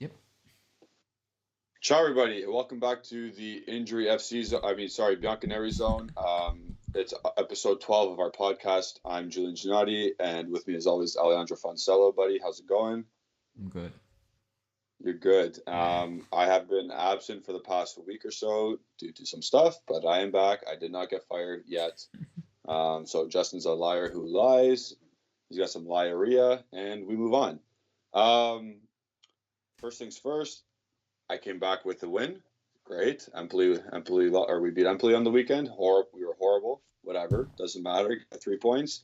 Yep. Ciao, everybody. Welcome back to the Injury FC Zone. Bianconeri Zone. It's episode 12 of our podcast. I'm Julian Giannotti, and with me, as always, Alejandro Fonsello. Buddy, how's it going? I'm good. You're good. Yeah. I have been absent for the past week or so due to some stuff, but I am back. I did not get fired yet. So Justin's a liar who lies. He's got some liaria, and we move on. First things first. I came back with the win. Great. Empoli, or we beat Empoli on the weekend. We were horrible. Whatever. Doesn't matter. Got 3 points.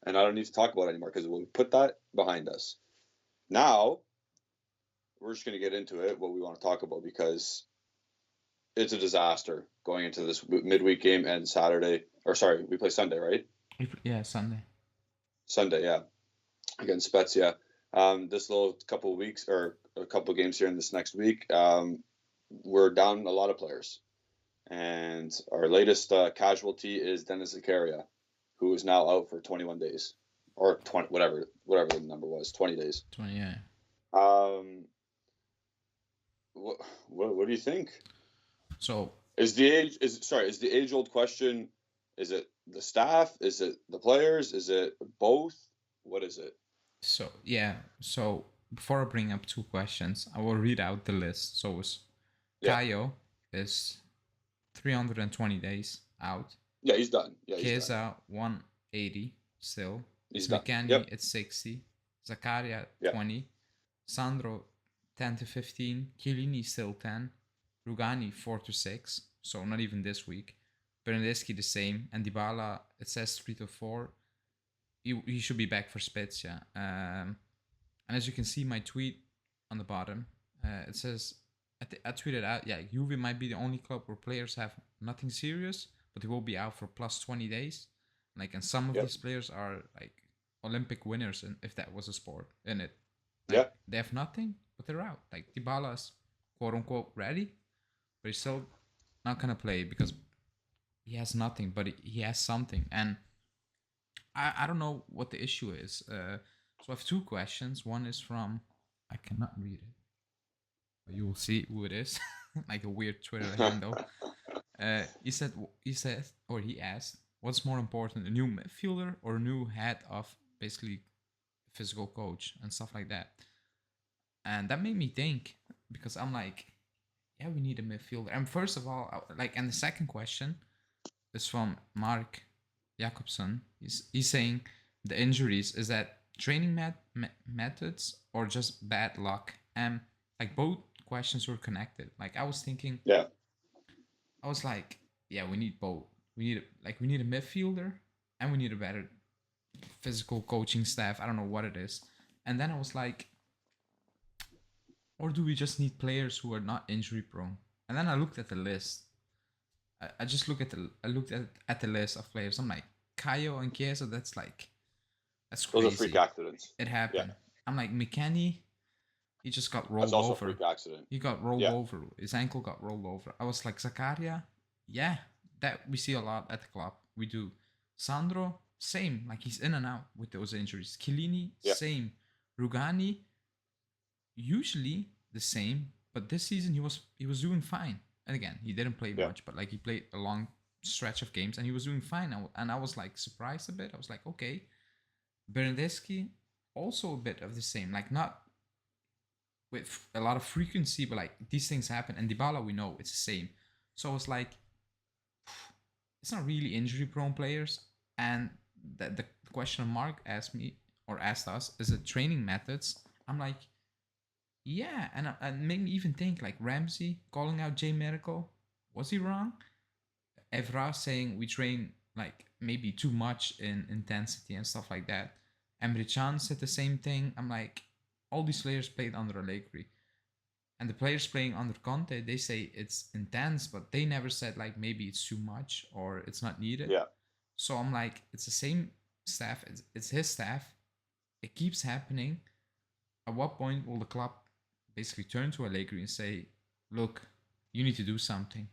And I don't need to talk about it anymore because we'll put that behind us. Now, we're just going to get into it, what we want to talk about, because it's a disaster going into this midweek game and Saturday. Or sorry, we play Sunday, right? Yeah, Sunday. Sunday, yeah. Against Spezia. This little couple of weeks or a couple of games here in this next week, we're down a lot of players. And our latest casualty is Dennis Zakaria, who is now out for 21 days. Or 20, whatever the number was, 20 days. 20, yeah. What do you think? So is the age old question, is it the staff? Is it the players? Is it both? What is it? So before I bring up two questions, I will read out the list. So Caio is 320 days out. Yeah, he's done. Yeah, Chiesa 180 still. He's McCanny done. at 60. Zakaria 20. Sandro 10 to 15. Chiellini still 10. Rugani 4 to 6. So not even this week. Bernardeschi the same. And Dybala, it says 3 to 4. He should be back for Spezia. And as you can see, my tweet on the bottom, it says, I tweeted out, Juve might be the only club where players have nothing serious, but they will be out for plus 20 days. And some of these players are like Olympic winners, and if that was a sport in it. They have nothing, but they're out. Like Dybala's quote unquote ready, but he's still not gonna play because he has nothing, but he has something. And I don't know what the issue is. So I have two questions. One is from, I cannot read it, but you will see who it is, like a weird Twitter handle. He asked, what's more important, a new midfielder or a new head of basically physical coach and stuff like that? And that made me think, because I'm like, yeah, we need a midfielder. And first of all, and the second question is from Mark Jacobson. He's saying the injuries, is that training methods or just bad luck? And both questions were connected. I was thinking, I was like, yeah, we need both. We need a midfielder and we need a better physical coaching staff. I don't know what it is. And then I was like, or do we just need players who are not injury prone? And then I looked at the list. I looked at the list of players. I'm like, Caio and Chiesa, that's crazy. Those are freak accidents. It happened. Yeah. I'm like, McCanny, he just got rolled that's also over. A freak accident. He got rolled over. His ankle got rolled over. I was like, Zakaria, yeah, that we see a lot at the club. We do. Sandro, same. He's in and out with those injuries. Chiellini, same. Rugani, usually the same, but this season he was doing fine. And again, he didn't play much, but he played a long stretch of games and he was doing fine. And I was surprised a bit. I was like, okay. Bernardeschi, also a bit of the same. Not with a lot of frequency, but these things happen. And Dybala, we know it's the same. So I was like, it's not really injury prone players. And the question Mark asked us, is it training methods? I'm like, yeah, and made me even think Ramsey calling out J Miracle, was he wrong? Evra saying we train maybe too much in intensity and stuff like that. Emre Can said the same thing. I'm like, all these players played under Allegri, and the players playing under Conte, they say it's intense, but they never said maybe it's too much or it's not needed. Yeah. So I'm like, it's the same staff. It's his staff. It keeps happening. At what point will the club basically turn to Allegri and say, look, you need to do something.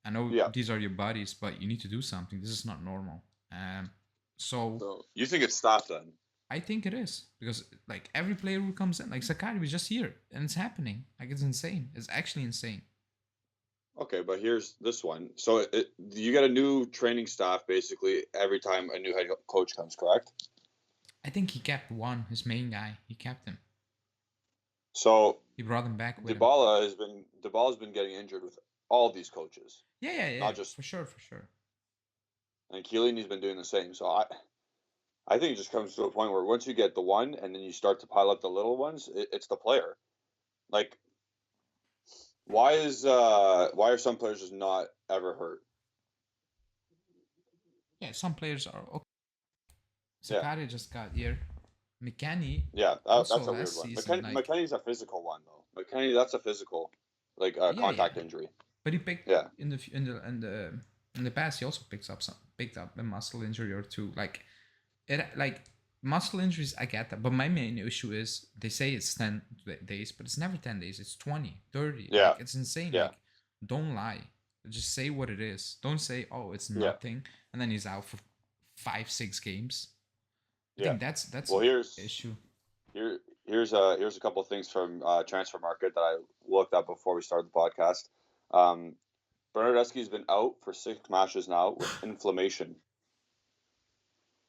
I know these are your buddies, but you need to do something. This is not normal. So you think it's staff then? I think it is because like every player who comes in, like Sakari was just here and it's happening. Like it's insane. It's actually insane. Okay, but here's this one. So you get a new training staff basically every time a new head coach comes, correct? I think he kept one, his main guy. He kept him. So He brought him back with him. Dybala's been getting injured with all these coaches. Yeah. Not just for sure. and Chiellini's been doing the same. So I think it just comes to a point where once you get the one and then you start to pile up the little ones, it's the player. Like why are some players just not ever hurt? Yeah, some players are okay. Sakari just got here. McKennie. Yeah, also that's a weird last one. season, McKennie's a physical one though. McKennie, that's a physical, like contact injury. But he picked in the past. He also picked up a muscle injury or two. Like muscle injuries, I get that. But my main issue is they say it's 10 days, but it's never 10 days. It's 20, 30. Yeah, like, it's insane. Yeah. Like, don't lie. Just say what it is. Don't say, oh, it's nothing, and then he's out for 5-6 games. I think that's well, here's issue. Here's a couple of things from Transfer Market that I looked up before we started the podcast. Bernardeschi's been out for 6 matches now with inflammation.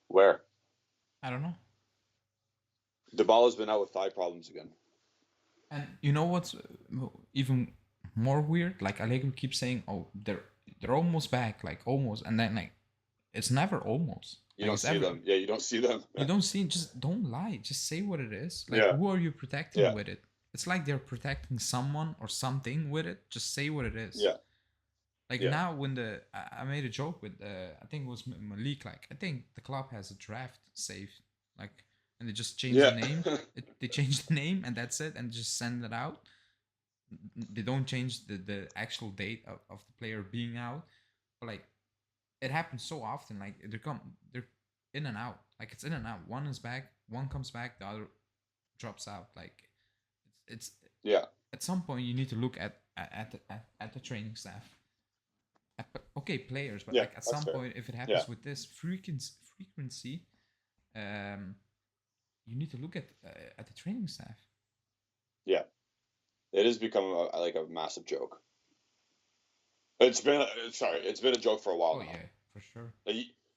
Where? I don't know. Dybala's been out with thigh problems again. And you know what's even more weird? Like Allegri keeps saying, "Oh, they're almost back, like almost," and then like it's never almost. You don't see them. Yeah, you don't see them. You don't see. Just don't lie. Just say what it is. Like, who are you protecting with it? It's like they're protecting someone or something with it. Just say what it is. Yeah. Like now, when I made a joke with I think it was Malik. Like, I think the club has a draft safe. Like, and they just change the name. They change the name and that's it, and just send it out. They don't change the actual date of the player being out. But like, it happens so often. Like they're in and out. Like it's in and out. One is back, one comes back, the other drops out. Like it's At some point, you need to look at the training staff. Okay, players, but like at some point, if it happens with this frequency, you need to look at the training staff. Yeah, it has become a massive joke. It's been a joke for a while now. Yeah, for sure.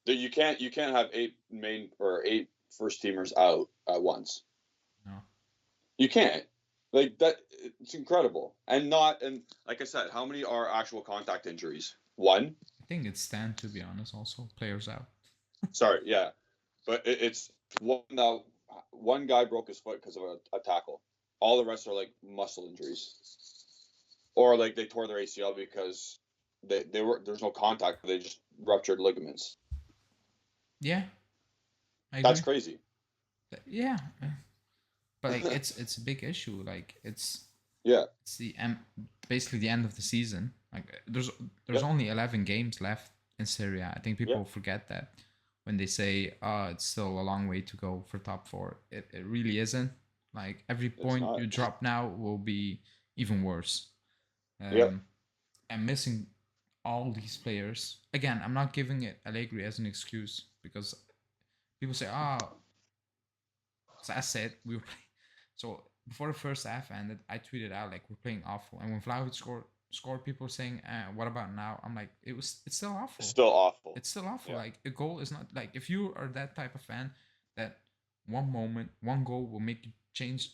You can't have 8 main or 8 first teamers out at once. No, you can't. Like that, it's incredible. And like I said, how many are actual contact injuries? 1. I think it's 10, to be honest. Also, players out. Sorry, yeah, but it's one now. One guy broke his foot because of a tackle. All the rest are like muscle injuries, or like they tore their ACL because there's no contact. They just ruptured ligaments. Yeah, that's crazy. Yeah, but like it's a big issue. Like it's basically the end of the season. Like there's only 11 games left in Serie A. I think people forget that when they say, "Oh, it's still a long way to go for top 4." It really isn't. Like every point you drop now will be even worse. And missing all these players again. I'm not giving it Allegri as an excuse because people say, "Oh." So I said we were playing. So before the first half ended, I tweeted out like we're playing awful. And when Vlahovic scored, people were saying, "What about now?" I'm like, it's still awful. It's still awful. It's still awful. Like a goal is not like if you are that type of fan that one goal will make you change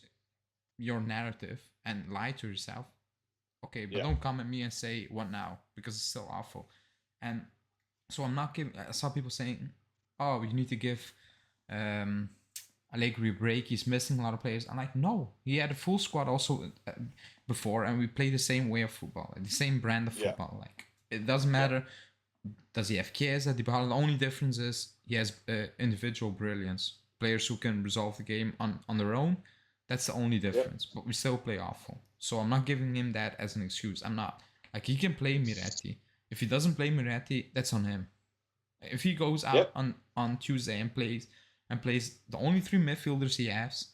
your narrative and lie to yourself. Okay, but don't come at me and say what now because it's still awful. And so I'm not giving. I saw people saying, "Oh, you need to give." Allegri break, he's missing a lot of players. I'm like, no, he had a full squad also before, and we play the same way of football, the same brand of football. Like it doesn't matter. Does he have Chiesa, Dybala? The only difference is he has individual brilliance, players who can resolve the game on their own. That's the only difference. But we still play awful. So I'm not giving him that as an excuse. I'm not. Like he can play Miretti. If he doesn't play Miretti, that's on him. If he goes out on Tuesday and plays the only 3 midfielders he has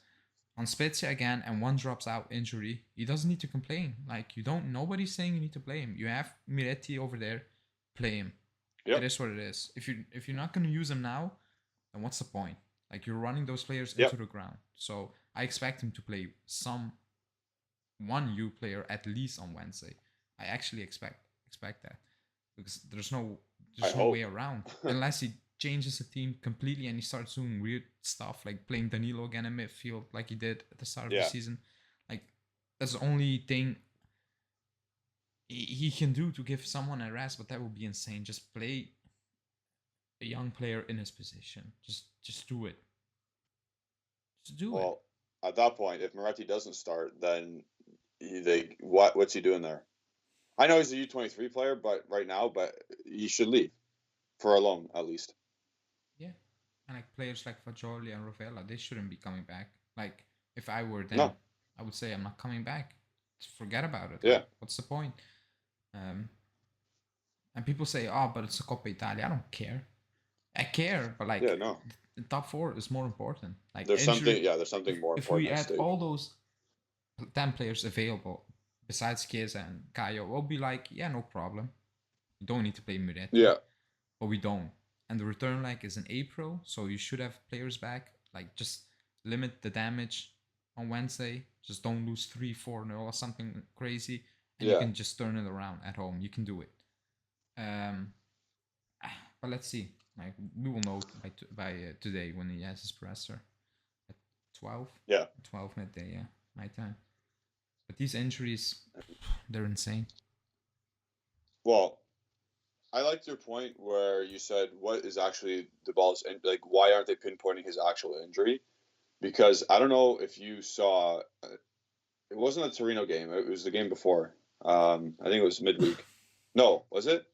on Spezia again and one drops out injury, he doesn't need to complain. Like nobody's saying you need to play him. You have Miretti over there, play him. It is what it is. If you're not gonna use him now, then what's the point? Like you're running those players Yep. into the ground. So I expect him to play one U player at least on Wednesday. I actually expect that because there's no way around unless he changes the team completely and he starts doing weird stuff like playing Danilo again in midfield like he did at the start of the season. Like that's the only thing he can do to give someone a rest, but that would be insane. Just play a young player in his position. Just do it. Just do it. Well, at that point, if Moretti doesn't start, then what's he doing there? I know he's a U23 player, but he should leave for a loan at least. Yeah, and like players like Fagioli and Rovella, they shouldn't be coming back. Like if I were them, I would say I'm not coming back. Just forget about it. Yeah. Like, what's the point? And people say, "Oh, but it's a Coppa Italia." I don't care. I care, but like, the top 4 is more important. Like there's something more important. If we had all those 10 players available besides Chiesa and Caio, we'll be like, yeah, no problem. You don't need to play Miretti. Yeah. But we don't. And the return leg is in April, so you should have players back. Like, just limit the damage on Wednesday. Just don't lose 3-4-0 or something crazy. And you can just turn it around at home. You can do it. But let's see. Like, we will know by today when he has his presser at 12. Yeah. 12 midday, yeah. My time. But these injuries, they're insane. Well, I liked your point where you said, what is actually the ball's like? Why aren't they pinpointing his actual injury? Because I don't know if you saw, it wasn't the Torino game. It was the game before. I think it was midweek. No, was it?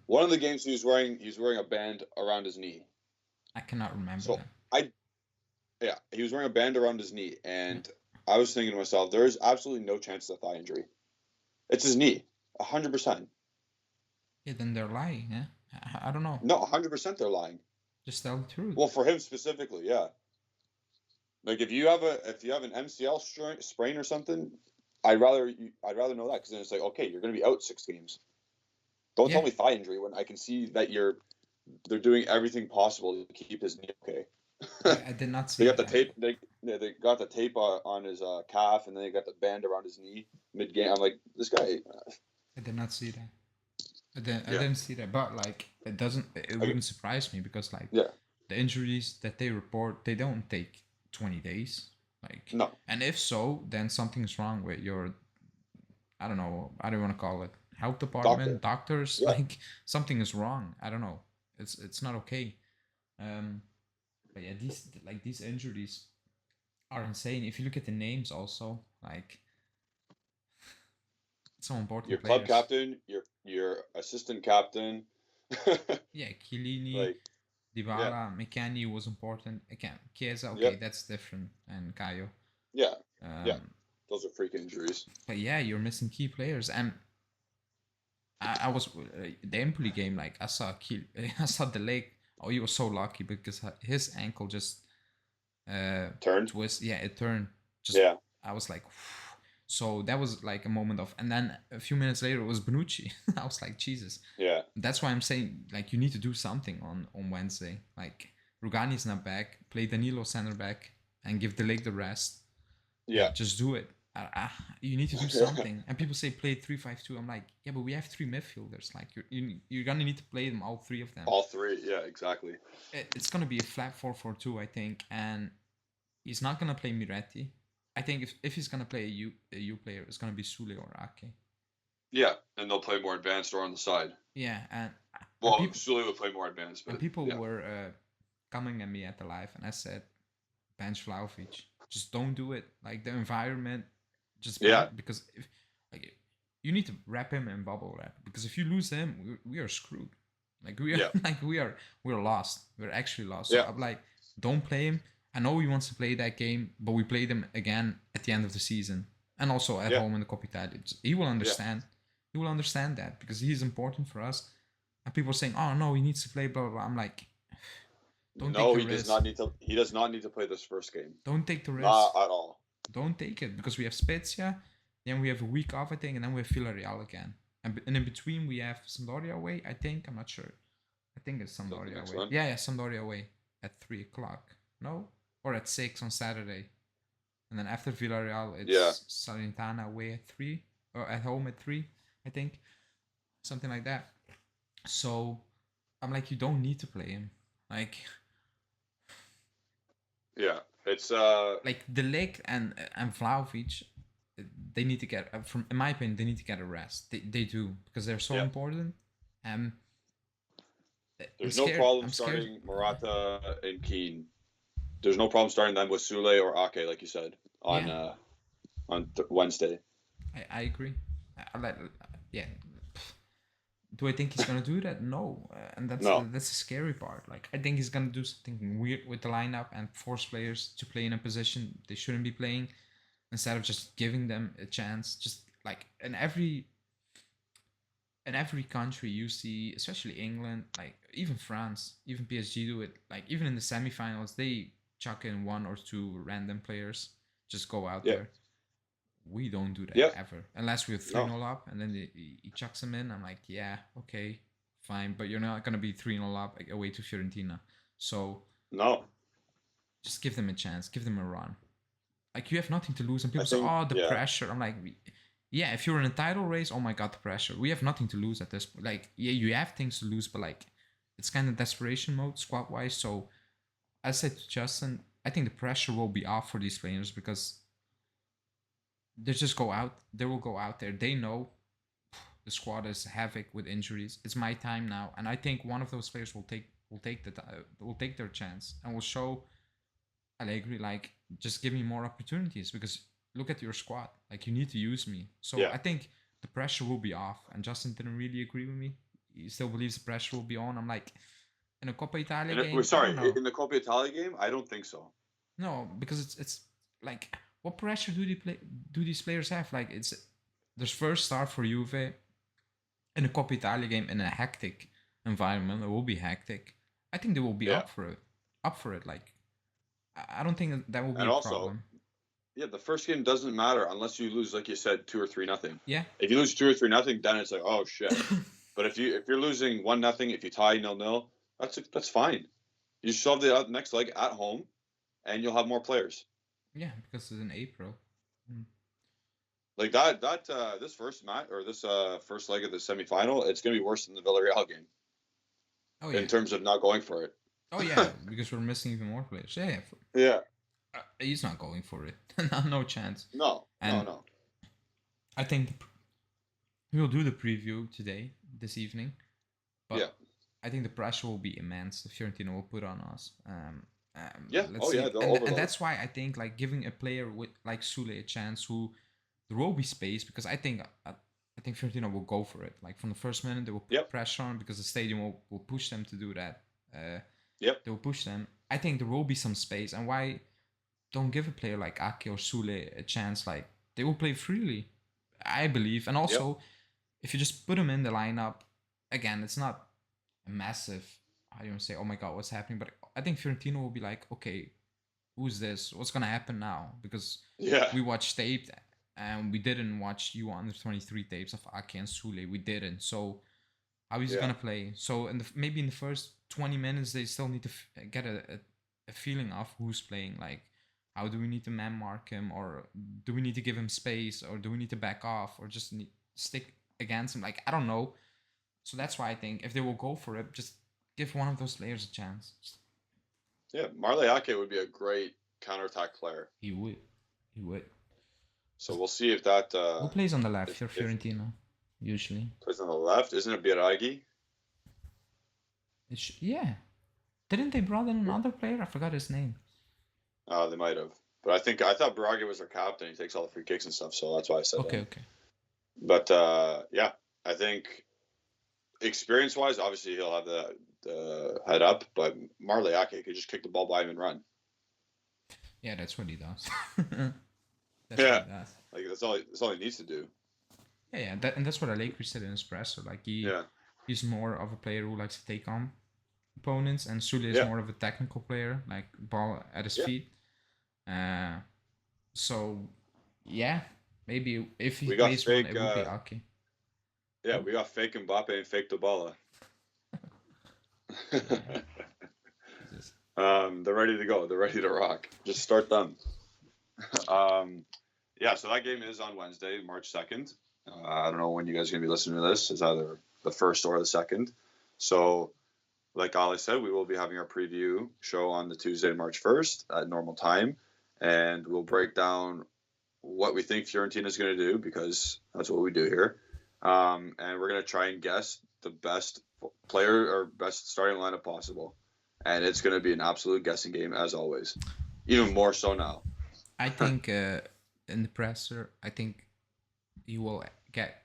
One of the games he was wearing a band around his knee. I cannot remember. So he was wearing a band around his knee, and I was thinking to myself, there is absolutely no chance of a thigh injury. It's his knee, 100%. Yeah, then they're lying. Yeah, I don't know. No, 100% they're lying. Just tell the truth. Well, for him specifically, yeah. Like if you have an MCL sprain or something, I'd rather know that because then it's like, okay, you're going to be out 6 games. Don't tell me thigh injury when I can see that they're doing everything possible to keep his knee okay. I did not see. They got the tape. They got the tape on his calf, and then they got the band around his knee mid game. I'm like, this guy. I did not see that. I didn't see that, but like it wouldn't surprise me because like the injuries that they report, they don't take 20 days. Like no. And if so, then something's wrong with your, I don't know, I don't want to call it health department, doctors. Yeah. Like something is wrong. I don't know. It's not okay. But yeah, these injuries are insane. If you look at the names also, like some important your players. Club captain, your assistant captain. Yeah, Chiellini, Dybala, McKennie was important. Again, Chiesa, okay, that's different, and Caio. Yeah, those are freak injuries. But yeah, you're missing key players, and I was the Empoli game. Like I saw the leg. Oh, he was so lucky because his ankle just turned. Twist. Yeah, it turned. I was like. So that was like a moment of, and then a few minutes later it was Bonucci. I was like, Jesus. Yeah. That's why I'm saying like you need to do something on Wednesday. Like Rugani's not back. Play Danilo center back and give the leg the rest. Yeah. Just do it. You need to do something. And people say play 3-5-2. I'm like, yeah, but we have 3 midfielders. Like you're gonna need to play them, all 3 of them. All 3, yeah, exactly. It's gonna be a flat 4-4-2, I think, and he's not gonna play Miretti. I think if he's gonna play a U player, it's gonna be Sule or Ake. Yeah, and they'll play more advanced or on the side. Yeah, and Sule will play more advanced. But, and people were coming at me at the live, and I said, bench Vlahovic. Just don't do it. Like the environment, just because if like you need to wrap him in bubble wrap because if you lose him, we are screwed. Like we are we're lost. We're actually lost. So I'm like, don't play him. I know he wants to play that game, but we played him again at the end of the season and also at home in the Coppa Italia. He will understand. He will understand that because he's important for us. And people are saying, "Oh no, he needs to play." Blah blah. Blah. I'm like, he does not need to. He does not need to play this first game. Don't take the risk. Not at all. Don't take it because we have Spezia, then we have a week off, I think, and then we have Villarreal again. And in between we have Sampdoria away. I think I'm not sure. I think it's Sampdoria away. Yeah, Sampdoria away. at 3:00. No, or at 6 on Saturday, and then after Villarreal, it's Yeah. Salernitana away at 3 or at home at 3, I think, something like that. So I'm like, you don't need to play him. Like, Yeah, it's like De Ligt and Vlahovic, they need to get from, in my opinion, they need to get a rest. They do, because they're so important. There's no problem starting Morata and Keane. There's no problem starting them with Sule or Ake, like you said on Wednesday. I agree. Yeah. Do I think he's gonna do that? No, and that's the scary part. Like, I think he's gonna do something weird with the lineup and force players to play in a position they shouldn't be playing, instead of just giving them a chance. Just like in every country you see, especially England, like even France, even PSG do it. Like even in the semifinals, they chuck in 1 or 2 random players, just go out there. We don't do that ever, unless we're 3-0 up, and then he chucks them in. I'm like, yeah, okay, fine, but you're not gonna be 3-0 up away to Fiorentina, so just give them a chance, give them a run. Like, you have nothing to lose, and people say, oh, the pressure. I'm like, yeah, if you're in a title race, oh my god, the pressure. We have nothing to lose at this point. Like, yeah, you have things to lose, but like, it's kind of desperation mode squad wise. So I said to Justin, I think the pressure will be off for these players, because they will go out there. They know the squad is havoc with injuries. It's my time now, and I think one of those players will take their chance and will show Allegri, like, just give me more opportunities, because look at your squad. Like, you need to use me. So I think the pressure will be off. And Justin didn't really agree with me. He still believes the pressure will be on. I'm like, in a Coppa Italia game. In the Coppa Italia game, I don't think so. No, because it's like, what pressure do these players have? Like, there's first start for Juve in a Coppa Italia game in a hectic environment. It will be hectic. I think they will be up for it. Like, I don't think that will be a problem. Yeah, the first game doesn't matter unless you lose, like you said, 2 or 3-0. Yeah. If you lose 2 or 3-0, then it's like, oh shit. But if you're losing 1-0, if you tie 0-0, that's fine. You still have the next leg at home, and you'll have more players. Yeah, because it's in April. Like this first match, or this first leg of the semifinal, it's gonna be worse than the Villarreal game. Oh yeah. In terms of not going for it. Oh yeah, because we're missing even more players. Yeah. He's not going for it. No chance. No. I think we'll do the preview this evening. But I think the pressure will be immense. The Fiorentina will put on us. And that's why I think, like, giving a player with like Sule a chance, who there will be space, because I think Fiorentina will go for it. Like, from the first minute, they will put pressure on, because the stadium will push them to do that. They will push them. I think there will be some space, and why don't give a player like Ake or Sule a chance? Like, they will play freely, I believe. And also, if you just put them in the lineup, again, it's not a massive, how do you say, oh my god, what's happening? But I think Fiorentina will be like, okay, who's this? What's gonna happen now? Because we watched tape, and we didn't watch U-23 tapes of Ake and Sule. We didn't. So how is he gonna play? So maybe in the first 20 minutes, they still need to get a feeling of who's playing. Like, how do we need to man mark him, or do we need to give him space, or do we need to back off, or just stick against him? Like, I don't know. So that's why I think if they will go for it, just give one of those players a chance. Yeah, Marley Ake would be a great counterattack player. He would. So we'll see if that. Who plays on the left for Fiorentina? Usually plays on the left. Isn't it Biraghi? Yeah. Didn't they brought in another player? I forgot his name. They might have. But I thought Biraghi was their captain. He takes all the free kicks and stuff, so that's why I said that. Okay. But I think experience-wise, obviously he'll have the head up, but Marley Ake could just kick the ball by him and run. Yeah, that's what he does. What he does. Like, that's all he needs to do. Yeah, and that's what Allegri said in his presser. Like, he's more of a player who likes to take on opponents, and Sule is more of a technical player, like ball at his feet. So maybe if he plays one, it will be Ake. Yeah, we got fake Mbappe and fake Dybala. They're ready to go. They're ready to rock. Just start them. Yeah, so that game is on Wednesday, March 2nd. I don't know when you guys are going to be listening to this. It's either the 1st or the 2nd. So, like Ali said, we will be having our preview show on the Tuesday, March 1st at normal time. And we'll break down what we think Fiorentina is going to do, because that's what we do here. And we're going to try and guess the best player or best starting lineup possible. And it's going to be an absolute guessing game, as always. Even more so now. I think in the presser, I think you will get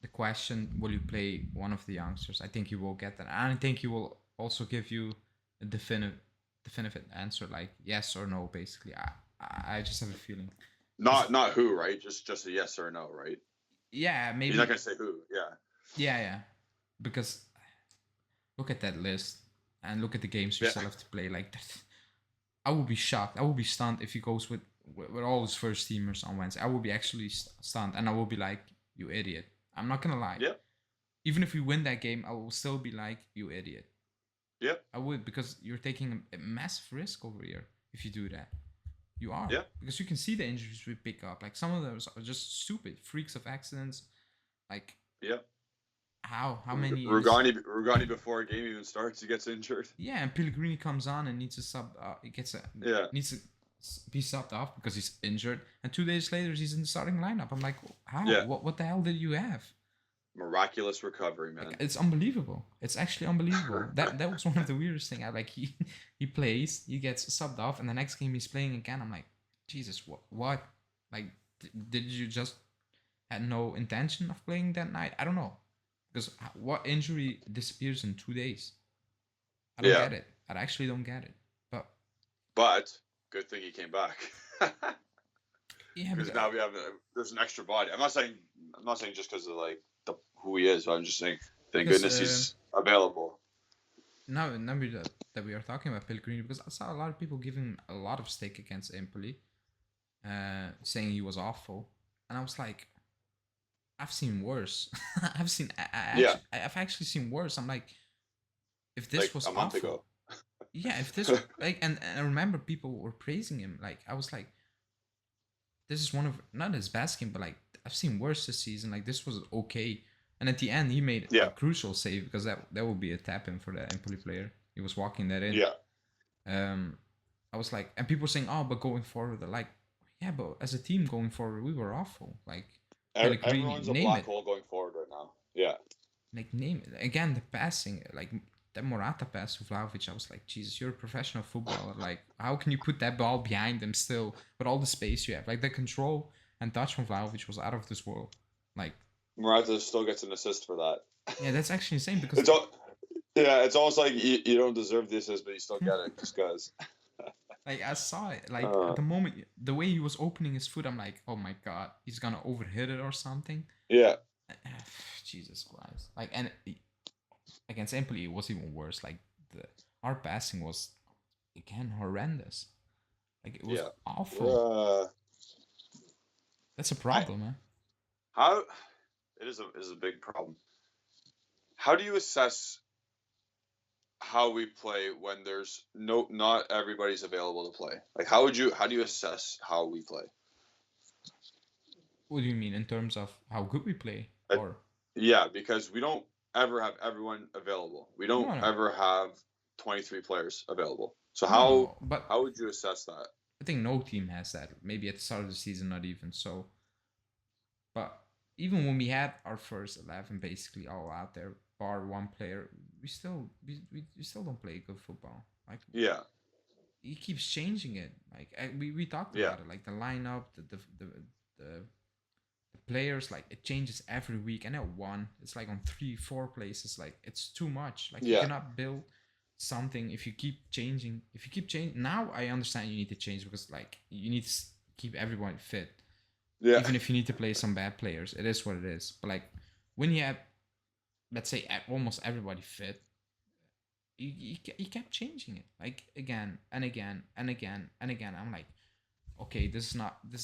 the question, will you play one of the youngsters? I think you will get that. And I think he will also give you a definitive answer, like yes or no, basically. I just have a feeling. Not who, right? Just a yes or no, right? Yeah, maybe. He's not going to say who, yeah. Yeah. Because look at that list and look at the games you still have to play. Like that, I would be shocked. I would be stunned if he goes with all his first teamers on Wednesday. I would be actually stunned, and I will be like, you idiot. I'm not gonna lie. Yeah. Even if we win that game, I will still be like, you idiot. Yep. I would, because you're taking a massive risk over here if you do that. You are. Yeah. Because you can see the injuries we pick up. Like some of those are just stupid freaks of accidents. Like. Yeah. How many? Rugani before a game even starts, he gets injured. Yeah, and Pellegrini comes on and needs to sub. Needs to be subbed off because he's injured, and 2 days later he's in the starting lineup. I'm like, how? Yeah. What the hell did you have? Miraculous recovery, man. Like, it's unbelievable. It's actually unbelievable. that was one of the weirdest things. He plays, he gets subbed off, and the next game he's playing again. I'm like, Jesus, what? Like, did you just had no intention of playing that night? I don't know. Because what injury disappears in 2 days? I don't get it. I actually don't get it. But good thing he came back. Yeah, because now there's an extra body. I'm not saying just because of like who he is, but I'm just saying thank goodness he's available. Now that we are talking about Pellegrini, because I saw a lot of people giving a lot of stick against Empoli, saying he was awful, and I was like, I've seen worse. I've actually seen worse. I'm like, if this was a month awful, ago. Yeah, if this like, and I remember people were praising him. Like, I was like, this is one of not his best game, but like I've seen worse this season. Like, this was okay. And at the end, he made a crucial save, because that would be a tap in for the Empoli player. He was walking that in. Yeah. I was like, and people were saying, oh, but going forward, they're like, yeah, but as a team going forward, we were awful. Like. Everyone's a black hole going forward right now. Yeah. Like, name it. Again, the passing, like that Morata pass to Vlahovic, I was like, Jesus, you're a professional footballer. Like, how can you put that ball behind them still with all the space you have? Like, the control and touch from Vlahovic was out of this world. Like, Morata still gets an assist for that. Yeah, that's actually insane, because it's almost like you don't deserve the assist, but you still get it just because. Like, I saw it. Like, at the moment, the way he was opening his foot, I'm like, oh my God, he's gonna overhit it or something. Yeah. Jesus Christ. Like, and against Empoli, it was even worse. Like, our passing was, again, horrendous. Like, it was awful. That's a problem, man. It is a big problem. How do you assess how we play when there's not everybody's available to play? Like, how do you assess how we play? What do you mean in terms of how good we play? Yeah, because we don't ever have everyone available. We don't ever have 23 players available. So how would you assess that? I think no team has that. Maybe at the start of the season, not even so. But even when we had our first 11 basically all out there, bar one player, we still don't play good football. Like, he keeps changing it. Like, we talked about it. Like, the lineup, the players, like, it changes every week. And at one, it's like on 3-4 places. Like, it's too much. Like, you cannot build something if you keep changing. Now I understand you need to change, because like you need to keep everyone fit. Yeah. Even if you need to play some bad players, it is what it is. But like, when you have, let's say, almost everybody fit, you kept changing it, like, again and again and again and again. I'm like, okay, this is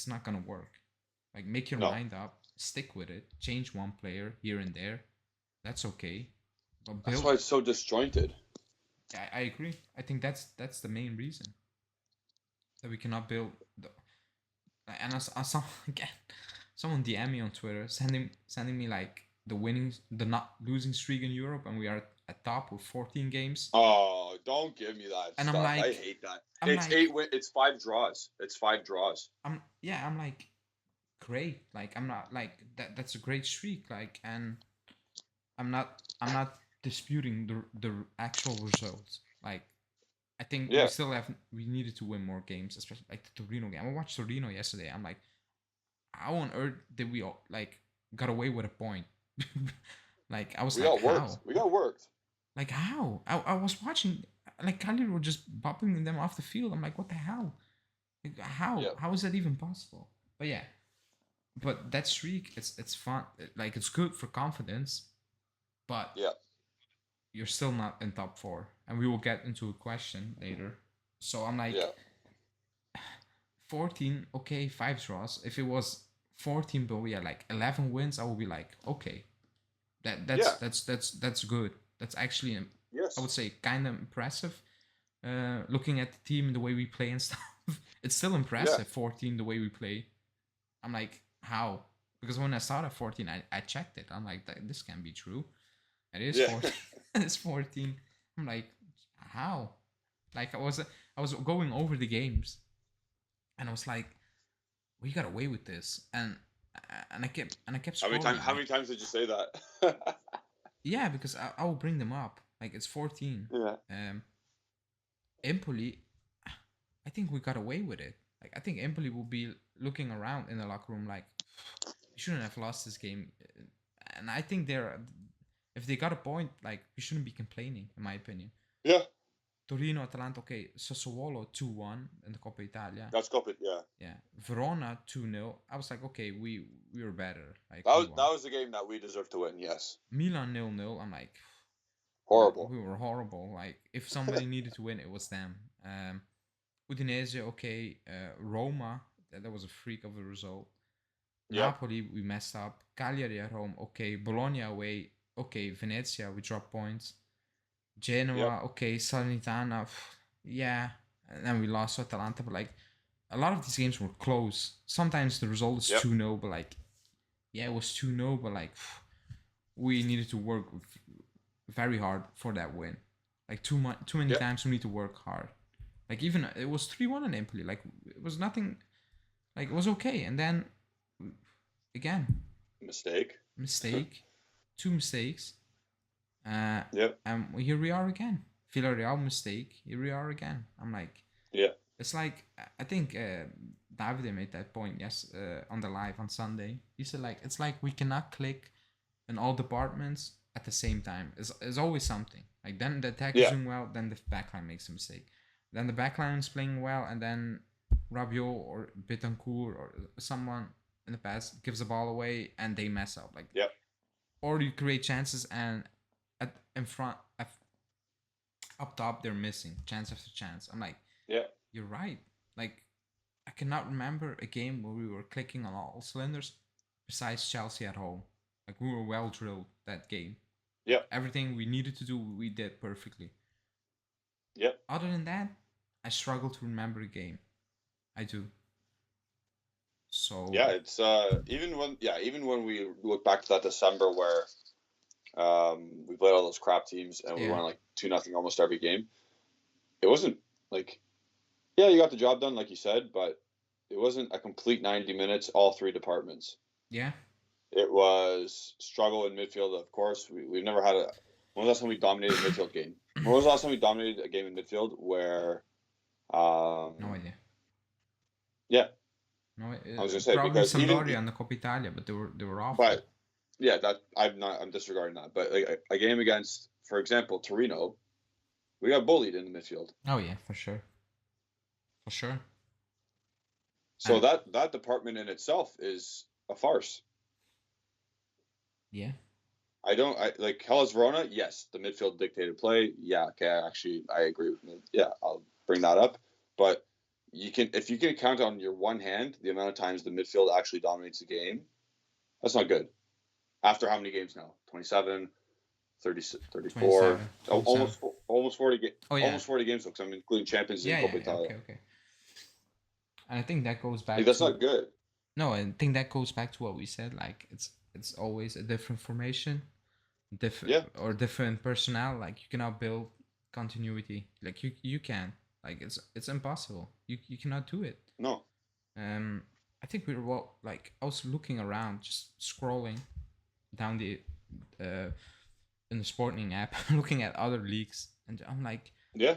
not gonna work. Like, make your mind up, stick with it, change one player here and there. That's okay. That's why it's so disjointed. I agree. I think that's the main reason that we cannot build. And I saw again, someone DM me on Twitter, sending me like the not losing streak in Europe, and we are at top with 14 games. Oh, don't give me that And stuff. I hate that. It's like, 8 It's 5 draws. It's 5 draws. I'm like, great. Like, I'm not like that. That's a great streak. Like, and I'm not disputing the actual results. Like, I think Yeah. we needed to win more games, especially like the Torino game. I watched Torino yesterday. I'm like, how on earth did we all like got away with a point? Like, I was We like, got worked. how? We got worked. Like, how? I was watching, like, Cagliari were just bopping them off the field. I'm like, what the hell? Like, how? Yeah. How is that even possible? But yeah, but that streak, it's fun. Like, it's good for confidence, but Yeah. you're still not in top 4, and we will get into a question later. So I'm like, Yeah. 14, okay, 5 draws. If it was 14, but we had like 11 wins, I would be like, okay, that's good. That's actually, Yes. I would say, kind of impressive. Looking at the team, the way we play and stuff, it's still impressive. Yeah. 14, the way we play. I'm like, how? Because when I started 14, I checked it. I'm like, this can't be true. It is 14. It's 14. I'm like, how? Like, I was going over the games, and I was like, we got away with this, and I kept scrolling. How many times did you say that? Yeah, because I will bring them up. Like, it's 14. Yeah. Empoli, I think we got away with it. Like, I think Empoli will be looking around in the locker room like, we shouldn't have lost this game. And I think if they got a point, like, we shouldn't be complaining, in my opinion. Yeah. Torino, Atalanta, okay. Sassuolo 2-1 in the Coppa Italia. That's Coppa, yeah. Yeah. Verona 2-0. I was like, okay, we were better. Like, that was the game that we deserved to win, yes. Milan 0-0. I'm like, horrible. We were horrible. Like, if somebody needed to win, it was them. Udinese, okay. Roma, that was a freak of a result. Yep. Napoli, we messed up. Cagliari at home, okay. Bologna away, okay. Venezia, we dropped points. Genoa, yep. Okay. Salernitana, yeah. And then we lost to Atalanta, but like, a lot of these games were close. Sometimes the result is 2-0, but like, yeah, it was 2-0, but like, we needed to work very hard for that win. Like, too many times we need to work hard. Like, even it was 3-1 in Empoli. Like, it was nothing. Like, it was okay, and then again, mistake. 2 mistakes. And here we are again. Villarreal mistake. Here we are again. I'm like, it's like, I think Davide made that point on the live on Sunday. He said, like, it's like we cannot click in all departments at the same time. It's always something. Like, then the attack is doing well, then the backline makes a mistake. Then the backline is playing well, and then Rabiot or Betancourt or someone in the past gives the ball away and they mess up. Like, or you create chances and in front, up top, they're missing chance after chance. I'm like, you're right. Like, I cannot remember a game where we were clicking on all cylinders besides Chelsea at home. Like, we were well drilled that game. Everything we needed to do, we did perfectly. Other than that, I struggle to remember a game. I do. So it's even when we look back to that December where we played all those crap teams and we won like 2-0 almost every game. It wasn't like, you got the job done like you said, but it wasn't a complete 90 minutes, all 3 departments. Yeah. It was struggle in midfield, of course. We've never had when was the last time we dominated a midfield game? When was the last time we dominated a game in midfield where no idea. Yeah. No, I was gonna say probably because Sampdoria and the Coppa Italia, but they were awful. But yeah, I'm disregarding that. But like a game against, for example, Torino, we got bullied in the midfield. Oh yeah, for sure. For sure. So that department in itself is a farce. Yeah. I like Hellas Verona. Yes, the midfield dictated play. Yeah, okay. Actually, I agree with me. Yeah, I'll bring that up. But if you can count on your one hand the amount of times the midfield actually dominates the game, that's not good. After how many games now? 27, 30, 34, 27. almost 40 Oh yeah, almost 40 games, because I'm including Champions League, yeah, Copa yeah, yeah. Italia. Okay. And I think that goes Like, back that's to not good. no. I think that goes back to what we said. Like it's always a different formation, Yeah. different personnel. Like you cannot build continuity. Like you can. Like it's impossible. You cannot do it. No. I think we were like I was looking around, just scrolling down the in the Sporting app, looking at other leagues, and I'm like, Yeah.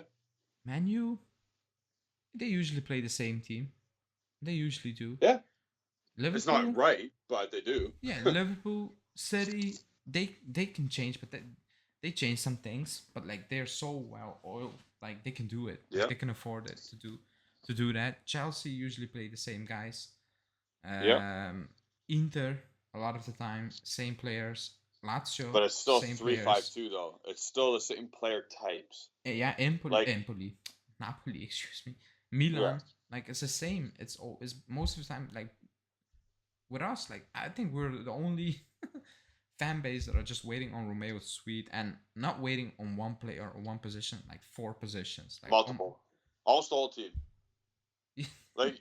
Man U, they usually play the same team. They usually do. Yeah. Liverpool, It's not right, but they do. yeah, Liverpool, City, they can change, but they change some things, but like they're so well oiled, like they can do it. Like Yeah. they can afford it to do that. Chelsea usually play the same guys. Yeah. Inter a lot of the time same players. Lazio, But it's still same 3-5-2 though. It's still the same player types. Yeah, Napoli, excuse me, Milan. Yeah. Like it's the same. It's most of the time like with us. Like I think we're the only fan base that are just waiting on Romeo Sweet and not waiting on one player or one position, like 4 positions, like multiple, almost the whole team. Like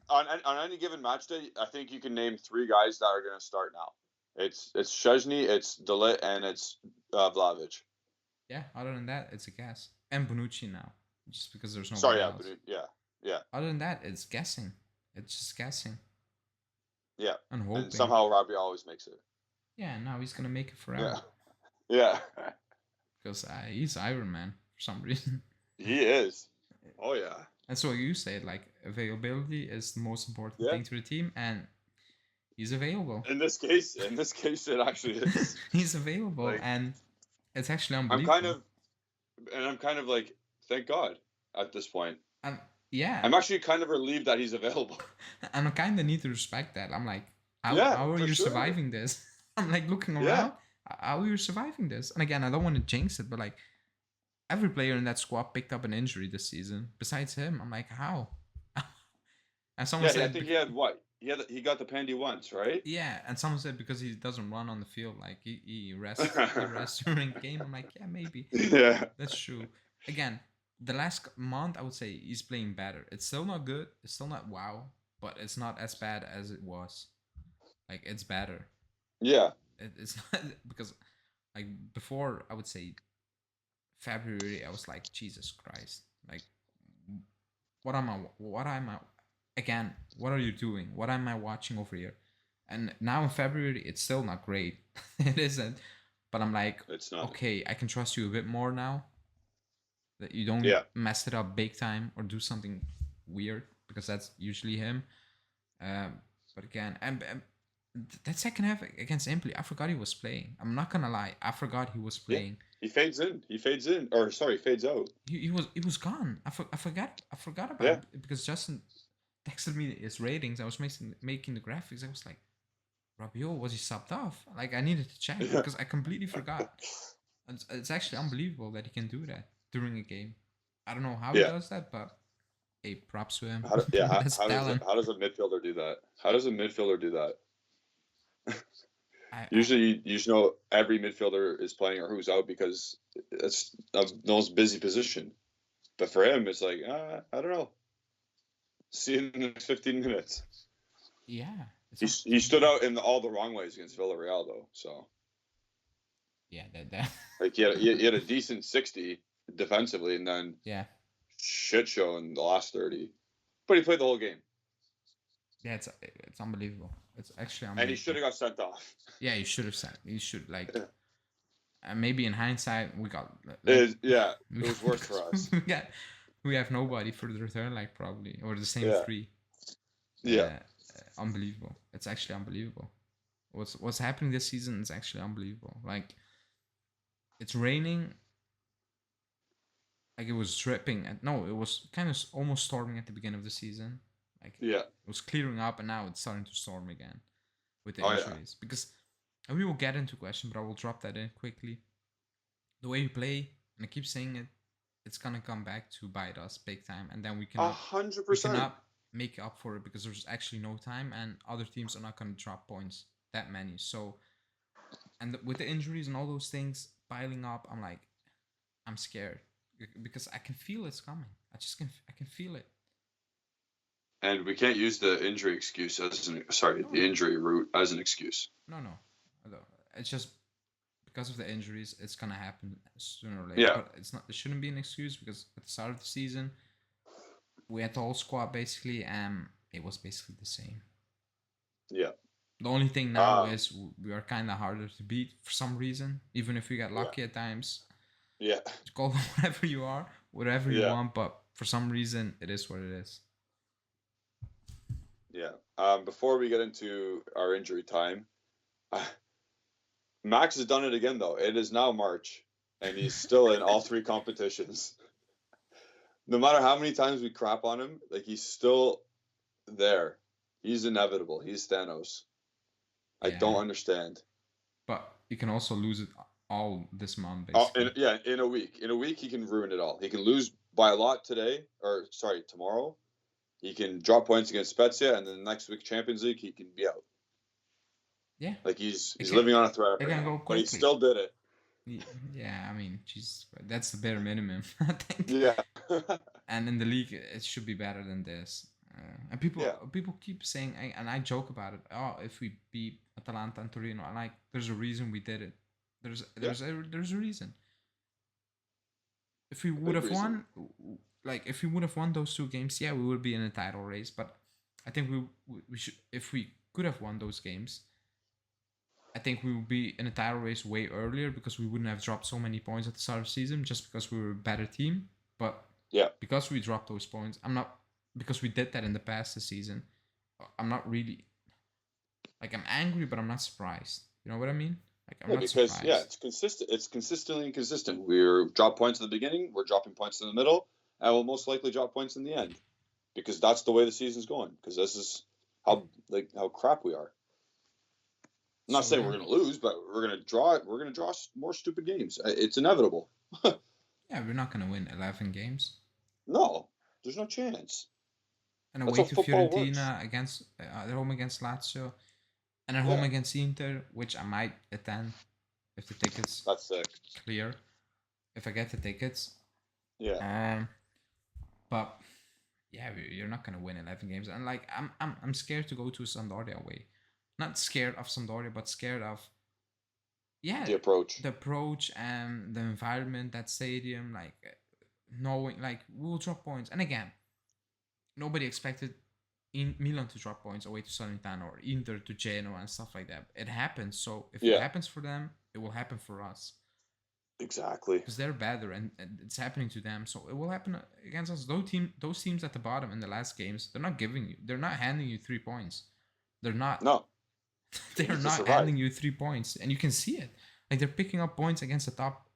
on any given match day, I think you can name 3 guys that are going to start now. It's Szczesny, it's De Ligt, and it's Vlahovic. Yeah. Other than that, it's a guess. And Bonucci now, just because there's no. Sorry, yeah, else. yeah. Other than that, it's guessing. It's just guessing. Yeah. And hoping. And somehow Robbie always makes it. Yeah. Now he's gonna make it forever. Yeah. Because he's Iron Man for some reason. He is. Oh yeah. And so you said like availability is the most important thing to the team, and he's available. In this case, it actually is. He's available, like, and it's actually unbelievable. I'm kind of like, thank God at this point. Yeah. I'm actually kind of relieved that he's available. And I kind of need to respect that. I'm like, how are you surviving this? I'm like looking around. How are you surviving this? And again, I don't want to jinx it, but like every player in that squad picked up an injury this season. Besides him, I'm like, how? And someone said, I think he had what? He got the pandy once, right? Yeah, and someone said because he doesn't run on the field, like he rests during the game. I'm like, yeah, maybe. Yeah, that's true. Again, the last month I would say he's playing better. It's still not good. It's still not wow, but it's not as bad as it was. Like it's better. Yeah. It's not because like before I would say February I was like Jesus Christ, like what am I? Again, what are you doing? What am I watching over here? And now in February, it's still not great. It isn't. But I'm like, it's not. Okay, I can trust you a bit more now. That you don't mess it up big time or do something weird, because that's usually him. But again, and that second half against Empoli, I forgot he was playing. I'm not gonna lie, I forgot he was playing. Yeah. He fades in. Or sorry, fades out. He was gone. I forgot about it because Justin texted me his ratings. I was making the graphics. I was like, Rabiot, was he subbed off? Like I needed to check because I completely forgot. It's actually unbelievable that he can do that during a game. I don't know how he does that, but hey, props to him. How does a midfielder do that? How does a midfielder do that? Usually, you know every midfielder is playing or who's out because it's the most busy position. But for him, it's like I don't know. See you in the next 15 minutes. Yeah. He stood out in all the wrong ways against Villarreal, though. So. Yeah, that. Like he had a decent 60 defensively, and then shit show in the last 30. But he played the whole game. Yeah, it's unbelievable. It's actually unbelievable. And he should have got sent off. Yeah, he should have sent. He should maybe in hindsight we got. It was worse for us. We have nobody for the return leg probably, or the same 3. Yeah. Unbelievable. It's actually unbelievable. What's happening this season is actually unbelievable. Like it's raining. Like it was dripping. It was kind of almost storming at the beginning of the season. Like it was clearing up, and now it's starting to storm again with the injuries. Because and we will get into question, but I will drop that in quickly. The way we play, and I keep saying it, it's gonna come back to bite us big time, and then we cannot 100%. We cannot make up for it because there's actually no time, and other teams are not gonna drop points that many. So, and with the injuries and all those things piling up, I'm scared. because I can feel it's coming. I can feel it. And we can't use the injury excuse the injury route as an excuse. No. It's just because of the injuries, it's gonna happen sooner or later. Yeah. But it shouldn't be an excuse because at the start of the season, we had the whole squad basically, and it was basically the same. Yeah. The only thing now is we are kind of harder to beat for some reason, even if we get lucky at times. Yeah. Call them whatever you want, but for some reason, it is what it is. Yeah. Before we get into our injury time, Max has done it again, though. It is now March, and he's still in all 3 competitions. No matter how many times we crap on him, like, he's still there. He's inevitable. He's Thanos. I don't understand. But you can also lose it all this month, basically. In a week. In a week, he can ruin it all. He can lose by a lot tomorrow. He can drop points against Spezia, and then next week, Champions League, he can be out. Yeah. Like, he's living on a thread. But he still did it. Yeah, I mean, that's the bare minimum, I think. Yeah. And in the league, it should be better than this. And people keep saying, and I joke about it. Oh, if we beat Atalanta and Torino, I'm like, there's a reason we did it. There's a reason. If we would have won, if we would have won those 2 games, yeah, we would be in a title race. But I think we should, if we could have won those games, I think we would be in a title race way earlier because we wouldn't have dropped so many points at the start of the season just because we were a better team. But because we dropped those points, because we did that in the past this season, I'm not really, I'm angry, but I'm not surprised. You know what I mean? Surprised. It's consistent. It's consistently inconsistent. We're drop points in the beginning, we're dropping points in the middle, and we'll most likely drop points in the end because that's the way the season's going. Because this is how crap we are. I'm not saying we're going to lose, but we're going to draw. We're going to draw more stupid games. It's inevitable. Yeah, we're not going to win 11 games. No, there's no chance. And away to Fiorentina at home against Lazio, and at home against Inter, which I might attend if the tickets clear. If I get the tickets. Yeah. But yeah, you're not going to win 11 games, and I'm scared to go to Sampdoria away. Not scared of Sampdoria, but scared of the approach and the environment, that stadium, knowing we'll drop points. And again, nobody expected Milan to drop points away to Salernitana or Inter to Genoa and stuff like that. It happens, so if it happens for them, it will happen for us. Exactly. Because they're better and it's happening to them, so it will happen against us. Those teams at the bottom in the last games, they're not handing you 3 points. They're not. No. They're not handing you 3 points, and you can see it. They're picking up points against the top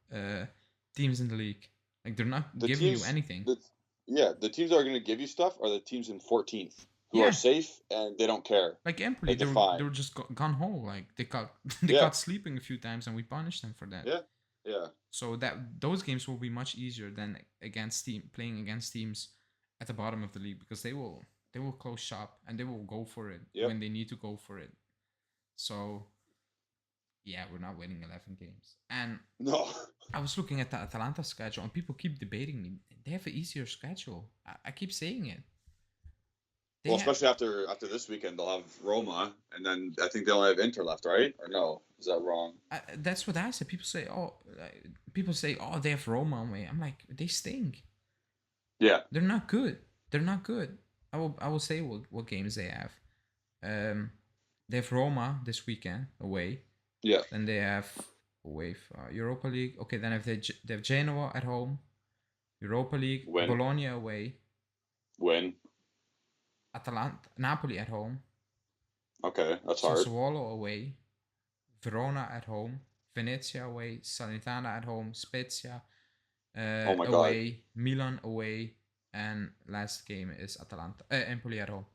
teams in the league. They're not giving you anything. The teams that are going to give you stuff are the teams in 14th who are safe and they don't care. Like Empoli, they were just gone home. They got sleeping a few times, and we punished them for that. Yeah. So those games will be much easier than playing against teams at the bottom of the league, because they will close shop and they will go for it when they need to go for it. So, yeah, we're not winning 11 games. And no, I was looking at the Atalanta schedule, and people keep debating me. They have an easier schedule. I keep saying it. Especially after this weekend, they'll have Roma, and then I think they only have Inter left, right? Or no? Is that wrong? That's what I said. People say, they have Roma away. I'm like, they stink. Yeah. They're not good. I will say what games they have. They have Roma this weekend away. Yeah. Then they have away Europa League. Okay, then they have Genoa at home. Europa League. Win. Bologna away. Win. Napoli at home. Okay, that's hard. Sassuolo away. Verona at home. Venezia away. Salernitana at home. Spezia away. God. Milan away. And last game is Empoli at home.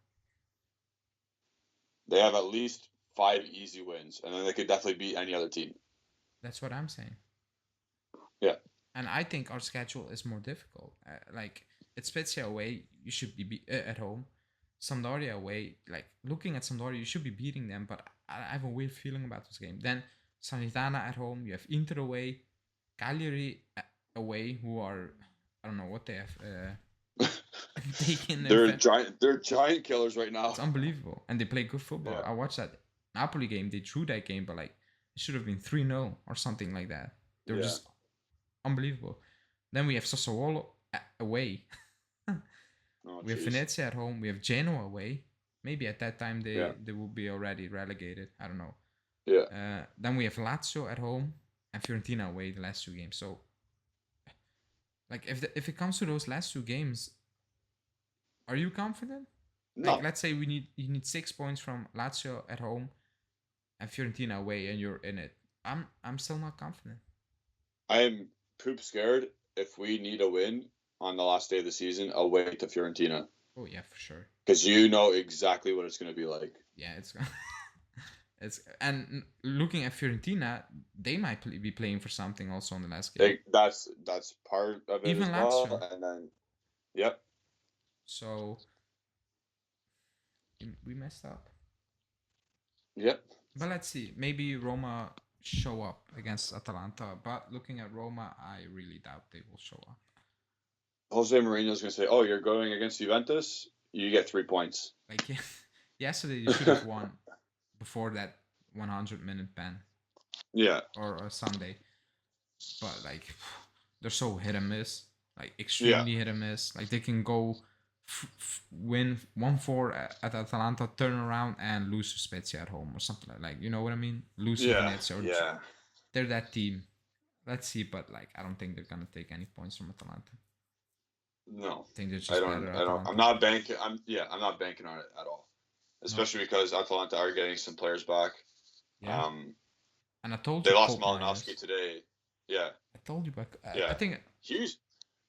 They have at least 5 easy wins, and then they could definitely beat any other team. That's what I'm saying. Yeah. And I think our schedule is more difficult. It's Spezia away, you should be at home. Sampdoria away, looking at Sampdoria, you should be beating them, but I have a weird feeling about this game. Then Salernitana at home, you have Inter away, Cagliari away, who are I don't know what they have taken. They're giant killers right now. It's unbelievable, and they play good football. Yeah. I watched that Napoli game. They drew that game, but like it should have been 3-0 or something like that. They're just unbelievable. Then we have Sassuolo away. We have Venezia at home. We have Genoa away. Maybe at that time they will be already relegated. I don't know. Yeah. Then we have Lazio at home and Fiorentina away the last two games. So, like, if it comes to those last two games, are you confident? No. Like, let's say you need 6 points from Lazio at home and Fiorentina away, and you're in it. I'm still not confident. I'm poop scared if we need a win on the last day of the season away to Fiorentina. Oh yeah, for sure. Because you know exactly what it's going to be like. Yeah, and looking at Fiorentina, they might be playing for something also in the last game. That's part of it even as Lazio. well. And then, yep. So we messed up. Yep. But let's see. Maybe Roma show up against Atalanta. But looking at Roma, I really doubt they will show up. Jose Mourinho's going to say, "Oh, you're going against Juventus. You get 3 points." Like yesterday, they should have won before that 100-minute ban. Yeah. Or Sunday. But like, they're so hit and miss. Like extremely hit and miss. Like they can go win 1-4 at Atalanta, turn around and lose to Spezia at home or something like you know what I mean? Lose to Venezia. Yeah. They're that team. Let's see, but like I don't think they're gonna take any points from Atalanta. No. I think they're just better. I'm not banking. I'm not banking on it at all. Especially because Atalanta are getting some players back. Yeah. And I told you they lost Malinowski today. Yeah. I told you, but I think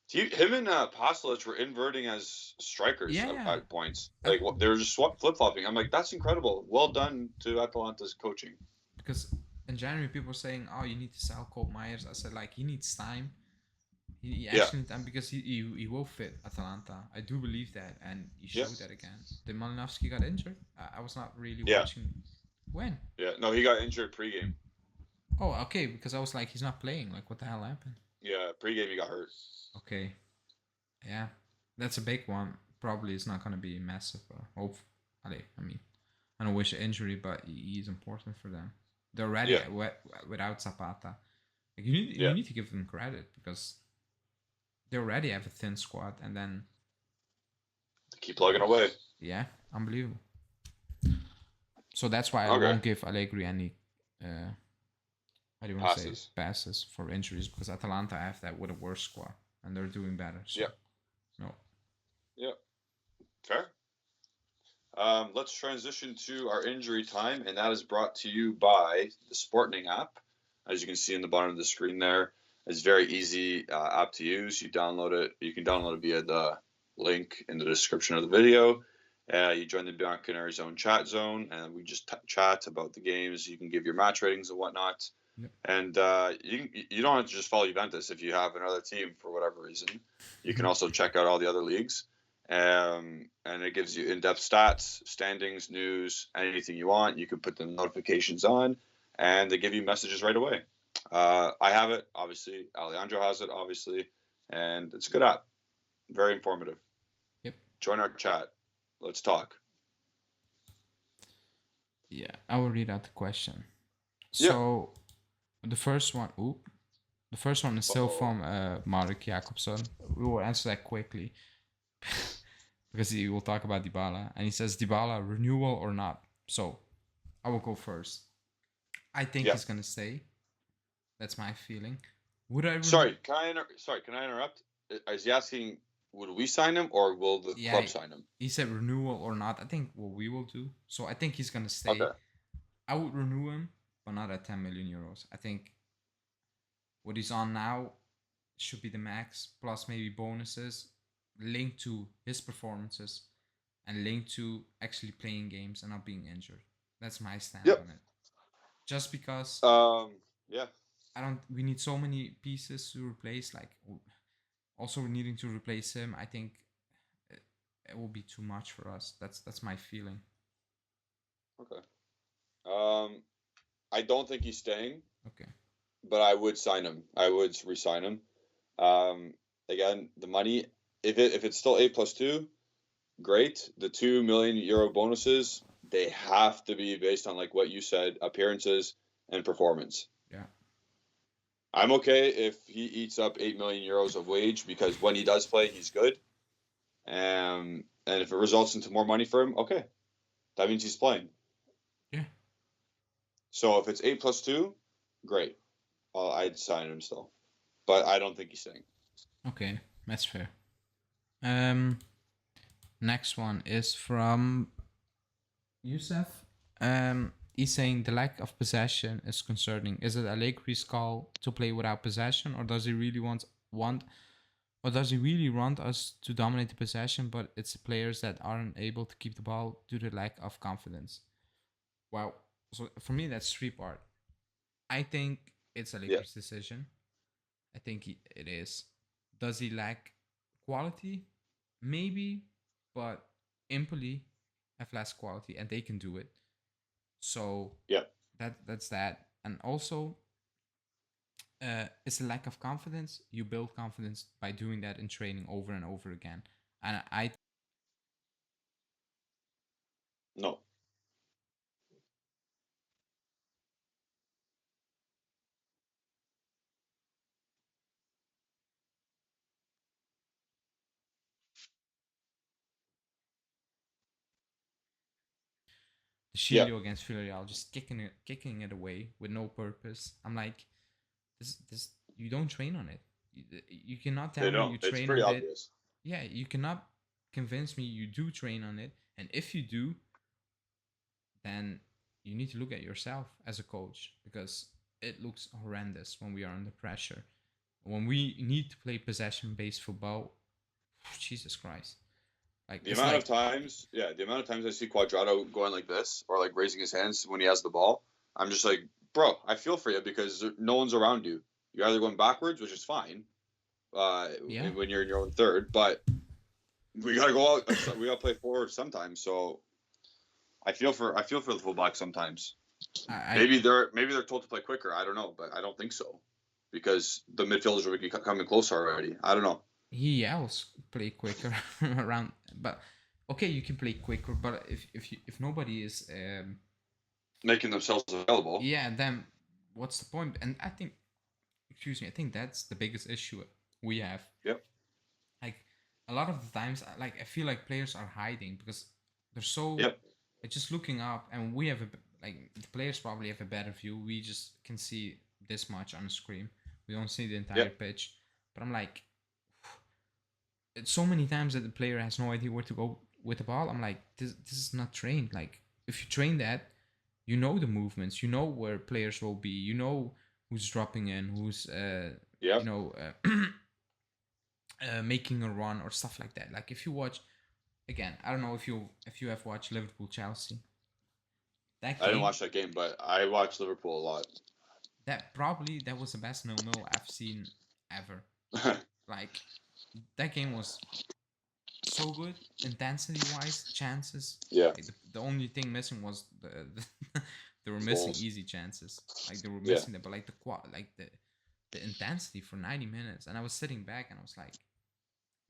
him and Pasalic were inverting as strikers at points. Like they were just flip flopping. I'm like, that's incredible. Well done to Atalanta's coaching. Because in January, people were saying, "Oh, you need to sell Cole Myers." I said, like, he needs time. He actually needs time because he will fit Atalanta. I do believe that, and he showed that again. Then Malinowski got injured. I was not really watching. When? Yeah, no, he got injured pregame. Oh, okay, because I was like, he's not playing. Like, what the hell happened? Yeah, pregame he got hurt. Okay. Yeah, that's a big one. Probably it's not going to be massive. Hopefully, I mean, I don't wish an injury, but he's important for them. They're ready without Zapata. Like, you need to give them credit because they already have a thin squad, and then keep plugging away. Yeah, unbelievable. So that's why I won't give Allegri any how do you want to say passes for injuries, because Atalanta have that with a worse squad and they're doing better. So, no. Yeah. Fair. Let's transition to our injury time, and that is brought to you by the SPORTENING app. As you can see in the bottom of the screen there, it's very easy app to use. You download it. You can download it via the link in the description of the video. You join the bianconerizonechannel chat zone, and we just chat about the games. You can give your match ratings and whatnot. Yep. And you don't have to just follow Juventus if you have another team for whatever reason. You can also check out all the other leagues. And it gives you in-depth stats, standings, news, anything you want. You can put the notifications on, and they give you messages right away. I have it, obviously. Alejandro has it, obviously. And it's a good app. Very informative. Yep. Join our chat. Let's talk. Yeah, I will read out the question. So, the first one is still from Marek Jakobson. We will answer that quickly because he will talk about Dybala. And he says, Dybala, renewal or not? So, I will go first. I think he's going to stay. That's my feeling. Would I... Sorry, can I interrupt? Is he asking, would we sign him or will the club sign him? He said renewal or not. I think what we will do. So, I think he's going to stay. Okay. I would renew him, but not at 10 million euros. I think what he's on now should be the max, plus maybe bonuses linked to his performances and linked to actually playing games and not being injured. That's my stand on it. Just because we need so many pieces to replace, like also needing to replace him, I think it will be too much for us. That's my feeling. Okay. I don't think he's staying. Okay. But I would sign him. I would re-sign him. again, the money, if it's still 8+2, great. The €2 million bonuses, they have to be based on, like what you said, appearances and performance. Yeah. I'm okay if he eats up €8 million of wage, because when he does play, he's good. And if it results into more money for him, okay, that means he's playing. Yeah. So if it's 8+2, great. I'd sign him still, but I don't think he's staying. Okay, that's fair. Next one is from Youssef. He's saying the lack of possession is concerning. Is it Allegri's call to play without possession, or does he really want, or does he really want us to dominate the possession, but it's the players that aren't able to keep the ball due to the lack of confidence? Well, so for me, that's three part. I think it's Allegri's decision. I think it is. Does he lack quality? Maybe, but Empoli have less quality and they can do it. So that's that. And also, it's a lack of confidence. You build confidence by doing that in training over and over again. And No. the Shilio against Villarreal, just kicking it away with no purpose. I'm like, this you don't train on it. You cannot tell me you train it's pretty on obvious. it. Yeah, you cannot convince me you do train on it. And if you do, then you need to look at yourself as a coach, because it looks horrendous when we are under pressure. When we need to play possession based football, Jesus Christ. Like the amount of times I see Quadrado going like this, or like raising his hands when he has the ball, I'm just like, bro, I feel for you, because no one's around you. You're either going backwards, which is fine, when you're in your own third, but we gotta go out. We gotta play forward sometimes. So I feel for the fullback sometimes. Maybe they're told to play quicker. I don't know, but I don't think so, because the midfielders are coming closer already. I don't know. He yells play quicker around, but okay, you can play quicker, but if nobody is making themselves available, then what's the point? And I think that's the biggest issue we have. Yep. Like a lot of the times, like I feel like players are hiding because they're so just looking up, and we have the players probably have a better view. We just can see this much on the screen. We don't see the entire pitch. But I'm like, it's so many times that the player has no idea where to go with the ball. I'm like, this is not trained. Like if you train that, you know the movements, you know where players will be, you know who's dropping in, who's making a run or stuff like that. Like if you watch, again, I don't know if you have watched Liverpool Chelsea. I didn't watch that game, but I watched Liverpool a lot. That was the best 0-0 I've seen ever. Like that game was so good, intensity wise, chances. Yeah. Like, the only thing missing was they were missing easy chances. Like they were missing that, but like the intensity for 90 minutes. And I was sitting back and I was like,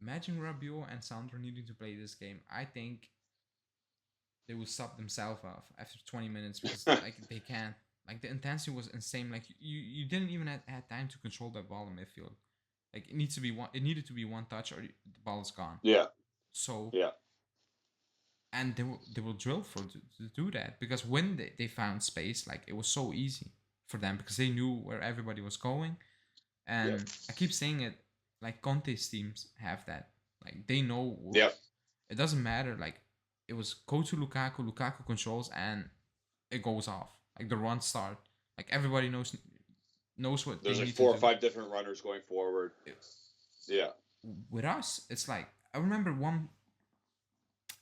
imagine Rabiot and Sandro needing to play this game. I think they will stop themselves off after 20 minutes because like they can't. Like the intensity was insane. Like you didn't even have time to control that ball in midfield. Like it needed to be one touch or the ball is gone. Yeah. So and they will drill to do that, because when they found space, like it was so easy for them because they knew where everybody was going. And I keep saying it, like Conte's teams have that. Like they know. It doesn't matter. Like it was go to Lukaku. Lukaku controls and it goes off. Like the run start. Like everybody knows what there's they like need 4 to or 5 different runners going forward. With us, it's like I remember one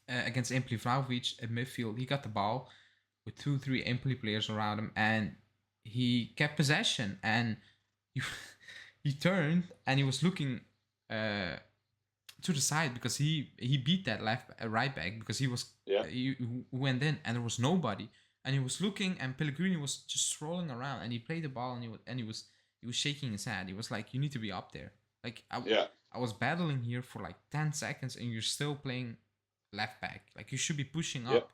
against Empoli, Vlahovic at midfield. He got the ball with 2-3 Empoli players around him, and he kept possession. And he turned and he was looking to the side because he beat that right back because he went in and there was nobody, and he was looking, and Pellegrini was just strolling around, and he played the ball, and he was shaking his head. He was like, "You need to be up there." Like I was battling here for like 10 seconds and you're still playing left back. Like you should be pushing Yeah. up.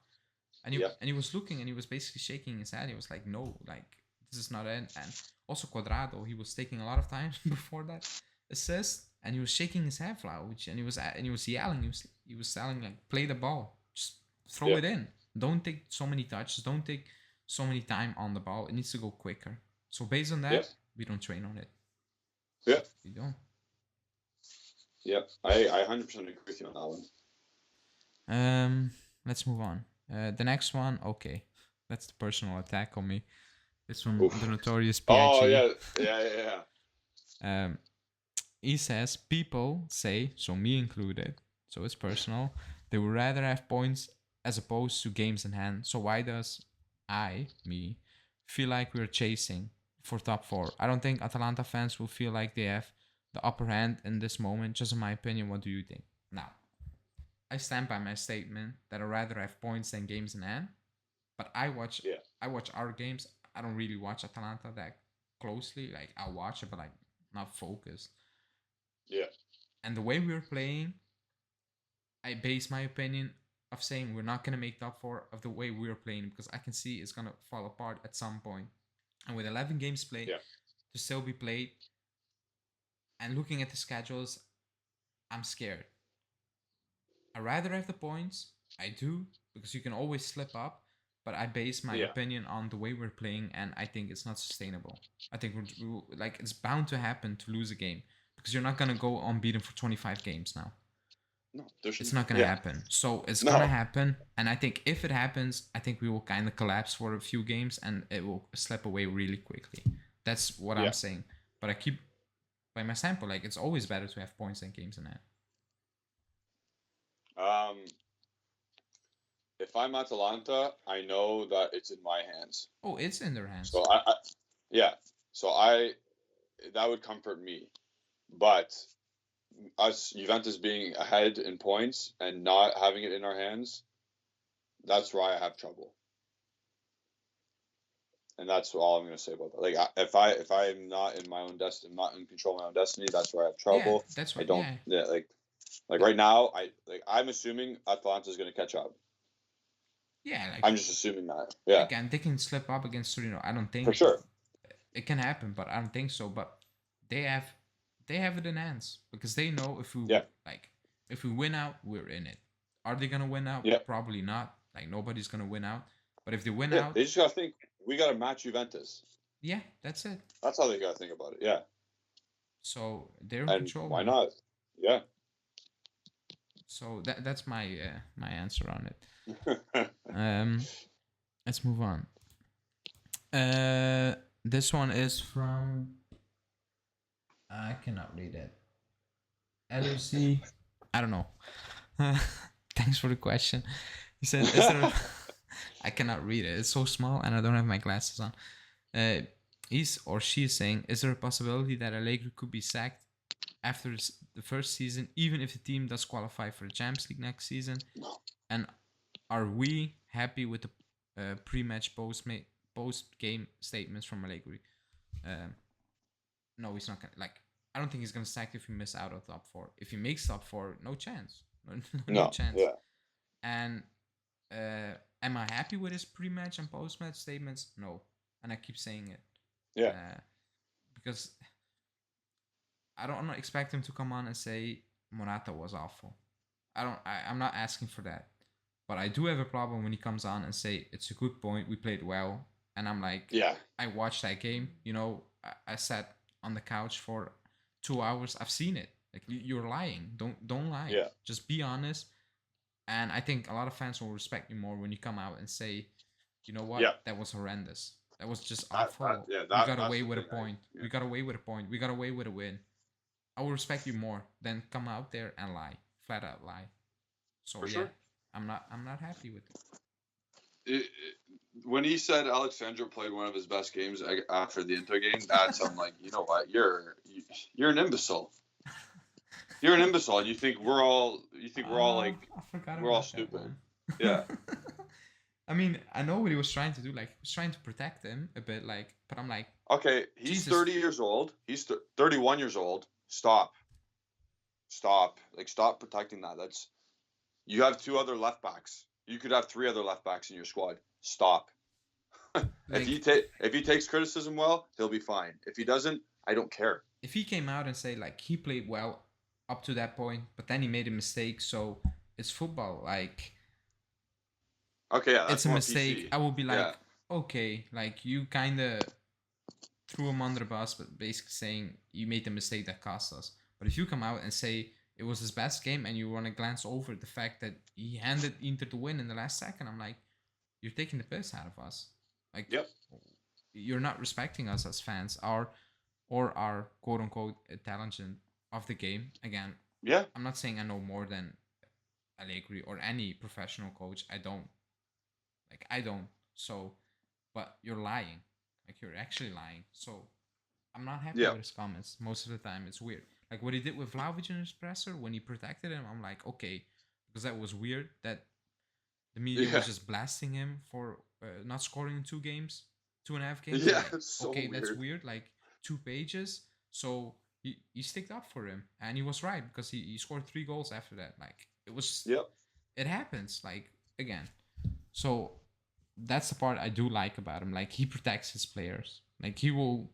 And he was looking and he was basically shaking his head. He was like, no, like this is not it. And also Cuadrado, he was taking a lot of time before that assist and he was shaking his head, Vlahovic, and he was yelling. He was telling like, play the ball, just throw it in. Don't take so many touches. Don't take so many time on the ball. It needs to go quicker. So based on that, we don't train on it. Yeah. We don't. Yep. I 100% agree with you on that one. Let's move on. The next one, okay. That's the personal attack on me. It's from the notorious PIG. Oh, yeah. He says, people say, so me included, so it's personal, they would rather have points as opposed to games in hand. So why does me, feel like we're chasing for top 4? I don't think Atalanta fans will feel like they have the upper hand in this moment. Just in my opinion, what do you think? Now, I stand by my statement that I'd rather have points than games in hand. But I watch our games. I don't really watch Atalanta that closely. Like, I watch it, but like not focused. Yeah. And the way we're playing, I base my opinion of saying we're not gonna make top 4 of the way we're playing, because I can see it's gonna fall apart at some point. And with 11 games played to still be played, and looking at the schedules, I'm scared. I'd rather have the points. I do, because you can always slip up. But I base my opinion on the way we're playing, and I think it's not sustainable. I think like it's bound to happen to lose a game, because you're not gonna go unbeaten for 25 games now. No, it's not gonna happen. So it's gonna happen, and I think if it happens, I think we will kind of collapse for a few games, and it will slip away really quickly. That's what I'm saying. But I keep by my sample, like it's always better to have points than games in that. If I'm Atalanta, I know that it's in my hands. Oh, it's in their hands. So that would comfort me. But us Juventus being ahead in points and not having it in our hands, that's where I have trouble. And that's all I'm going to say about that. Like, if I'm not in my own destiny, not in control of my own destiny, that's where I have trouble. Yeah, that's what I don't. Yeah, like right now, I'm assuming Atalanta is going to catch up. Yeah, like, I'm just assuming that. Yeah. Again, they can slip up against Torino. I don't think for sure it can happen, but I don't think so. But they have it in hands, because they know if we win out, we're in it. Are they gonna win out? Yeah. Probably not. Like nobody's gonna win out. But if they win out, they just gotta think we gotta match Juventus. Yeah, that's it. That's how they gotta think about it. Yeah. So they're in control. Why not? Yeah. So that's my answer on it. Let's move on. This one is from, I cannot read it. LOC, I don't know. Thanks for the question. He said, I cannot read it. It's so small and I don't have my glasses on. He's or she is saying, is there a possibility that Allegri could be sacked after the first season, even if the team does qualify for the Champions League next season? And are we happy with the pre-match post-game statements from Allegri? No, he's not gonna. Like, I don't think he's gonna sack if he miss out on top 4. If he makes top 4, no chance. No chance. Yeah. And am I happy with his pre-match and post-match statements? No, and I keep saying it. Yeah. Because I don't expect him to come on and say Morata was awful. I'm not asking for that. But I do have a problem when he comes on and say, it's a good point, we played well. And I'm like, I watched that game. You know, I sat on the couch for 2 hours. I've seen it. Like, you're lying. Don't lie. Yeah. Just be honest. And I think a lot of fans will respect you more when you come out and say, you know what, that was horrendous. That was just awful. We got away with a point. We got away with a point. We got away with a win. I will respect you more than come out there and lie. Flat out lie. So, sure. I'm not happy with it. When he said Alexandro played one of his best games after the Inter game, I'm like, you know what, you're an imbecile. You're an imbecile. You think we're all like we're all stupid. Yeah. I mean, I know what he was trying to do. Like, he was trying to protect him a bit. Like, but I'm like, okay, he's 30 years old. He's 31 years old. Stop. Stop protecting that. You have 2 other left backs. You could have 3 other left backs in your squad. Stop. Like, if he takes criticism well, he'll be fine. If he doesn't, I don't care. if he came out and say like he played well up to that point, but then he made a mistake, so it's football. Like, Okay, yeah, that's it's a more mistake. PC. I will be like, Yeah. okay, like you kind of threw him under the bus, but basically saying you made the mistake that cost us. But if you come out and say it was his best game and you want to glance over the fact that he handed Inter the win in the last second, I'm like, you're taking the piss out of us. Like, Yep. You're not respecting us as fans, or our quote unquote intelligent of the game. Again, Yeah. I'm not saying I know more than Allegri or any professional coach. I don't. So, but you're lying. Like, you're actually lying. So I'm not happy Yeah. with his comments. Most of the time, it's weird. Like what he did with Vlahovic in his presser when he protected him. I'm like, okay, because that was weird. That the media was just blasting him for not scoring in 2 games, 2.5 games. Yeah, Like, it's so okay, weird. that's weird. Like 2 pages. So he sticked up for him, and he was right because he scored 3 goals after that. Like, it was. Yep. It happens. Like, again. So that's the part I do like about him. Like, he protects his players. Like, he will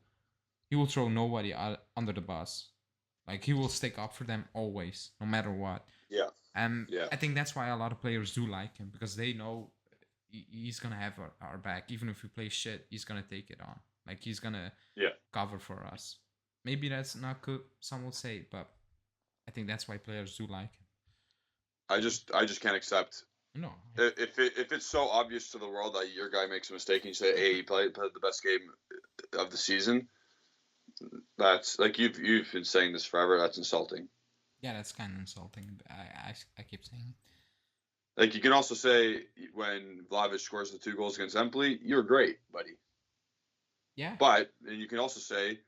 throw nobody under the bus. Like, he will stick up for them always, no matter what. Yeah. And Yeah. I think that's why a lot of players do like him, because they know he's gonna have our back. Even if we play shit, he's gonna take it on. Like, he's gonna cover for us. Maybe that's not good, some will say, but I think that's why players do like him. I just can't accept. No. If it's so obvious to the world that your guy makes a mistake and you say, "Hey, he played the best game of the season," that's like you've been saying this forever. That's insulting. Yeah, that's kind of insulting. I keep saying it. Like, you can also say when Vlahovic scores the 2 goals against Empoli, you're great, buddy. Yeah. But and you can also say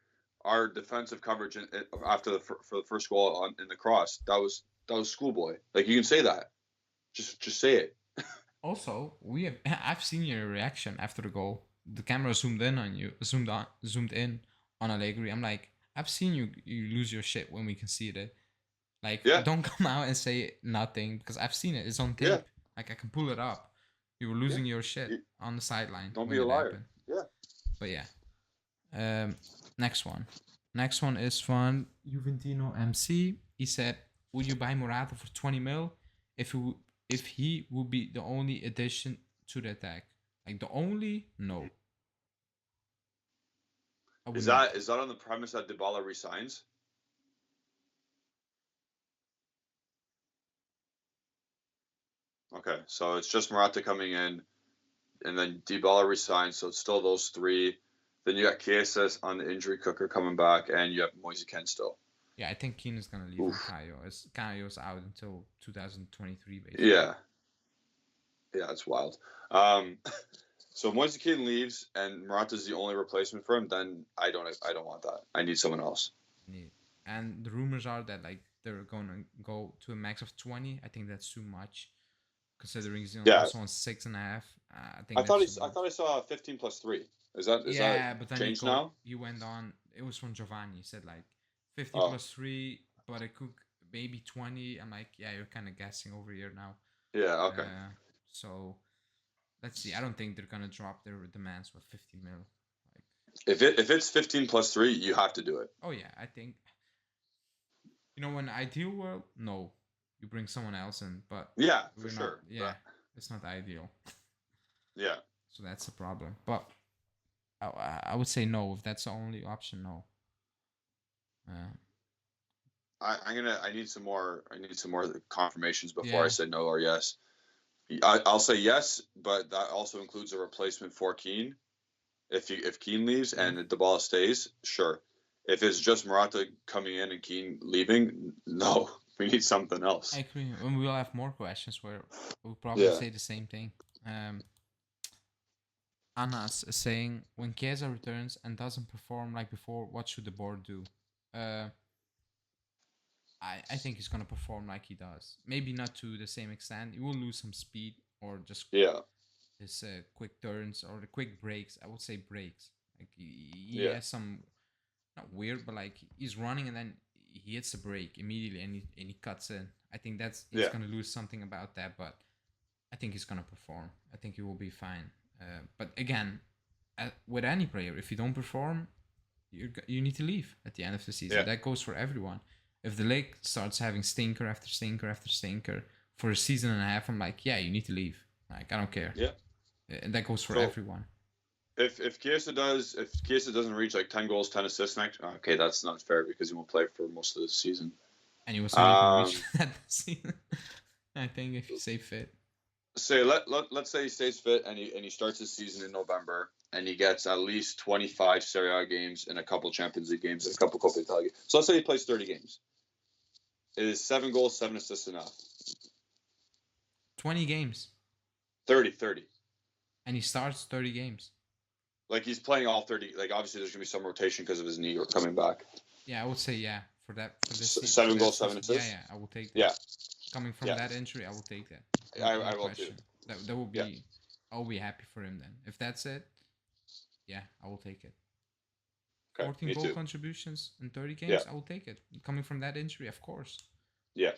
our defensive coverage after for the first goal in the cross, that was schoolboy. Like, you can say that. Just say it. Also, I've seen your reaction after the goal. The camera zoomed in on you, zoomed in on Allegri. I'm like, I've seen you lose your shit when we conceded it. Like, don't come out and say nothing, because I've seen it. It's on tape. Yeah. Like, I can pull it up. You were losing your shit on the sideline. Don't be a liar. Happened. Yeah. But yeah. Next one. Next one is from Juventino MC. He said, "Would you buy Morata for 20 mil if he would be the only addition to the attack?" Like, the only? No. Is that on the premise that Dybala resigns? Okay, so it's just Morata coming in, and then Dybala resigns, so it's still those 3. Then you got Chiesa on the injury cooker coming back, and you have Moise Kean still. Yeah, I think Keane is gonna leave Caio. Caio's out until 2023, basically. Yeah, it's wild. So Moise Kean leaves, and Morata's the only replacement for him. Then I don't want that. I need someone else. And the rumors are that, like, they're going to go to a max of 20. I think that's too much, considering he's also on 6.5. I thought I saw 15 plus 3. Is that but then changed now? He went on. It was from Giovanni. He said like 50 plus 3, but it could maybe 20. I'm like, yeah, you're kind of guessing over here now. Yeah. Okay. So let's see. I don't think they're gonna drop their demands with 50 mil. Like, if it's 15 plus 3, you have to do it. Oh yeah, I think. In an ideal world, no, you bring someone else in, but yeah, for sure. Yeah, it's not ideal. Yeah. So that's the problem. But I would say no if that's the only option. No. I need some more confirmations before I say no or yes. I'll say yes, but that also includes a replacement for Keane. If Keane leaves and Dybala stays, sure. If it's just Morata coming in and Keane leaving, no, we need something else. I agree. And we'll have more questions where we'll probably say the same thing. Anas is saying, when Chiesa returns and doesn't perform like before, what should the board do? I think he's gonna perform like he does. Maybe not to the same extent. He will lose some speed, or just his quick turns or the quick breaks. I would say breaks. Like he has some, not weird, but like he's running and then he hits a break immediately and he cuts in. I think he's gonna lose something about that, but I think he's gonna perform. I think he will be fine. But again, with any player, if you don't perform, you need to leave at the end of the season. Yeah. That goes for everyone. If the league starts having stinker after stinker after stinker for a season and a half, I'm like, yeah, you need to leave. Like, I don't care. Yeah. And that goes for everyone. If Chiesa doesn't reach like 10 goals, 10 assists next, okay, that's not fair because he won't play for most of the season. And he was not even reach that season. I think if you stay fit. Let's say he stays fit and he starts his season in November and he gets at least 25 Serie A games and a couple Champions League games and a couple Coppa Italia games. So let's say he plays 30 games. Is 7 goals, 7 assists enough? 20 games. 30. And he starts 30 games. Like he's playing all 30. Like obviously there's gonna be some rotation because of his knee or coming back. Yeah, I would say for this 7 goals, 7 assists. Yeah, I will take that. Yeah. Coming from that injury, I will take that. I will too. That will be. I'll be happy for him then. If that's it, yeah, I will take it. Okay, 14 goal contributions in 30 games, I will take it. Coming from that injury, of course. Yeah.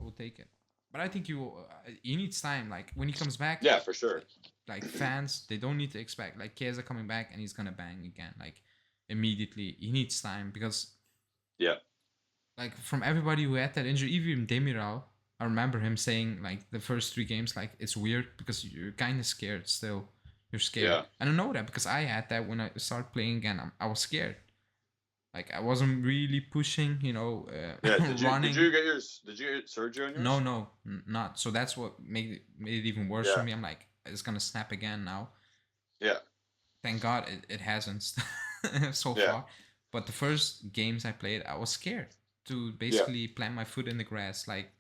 I will take it. But I think he needs time. Like when he comes back. Yeah, for sure. Like fans, they don't need to expect like Chiesa coming back and he's gonna bang again. Like immediately, he needs time because. Yeah. Like from everybody who had that injury, even Demiral, I remember him saying like the first 3 games, like it's weird because you're kind of scared still. You're scared. Yeah. And I know that because I had that when I started playing again. I was scared. Like I wasn't really pushing, running. Did you get surgery on yours? No, not. So that's what made it even worse for me. I'm like, it's gonna snap again now. Yeah. Thank God it hasn't so far. But the first games I played, I was scared to basically plant my foot in the grass like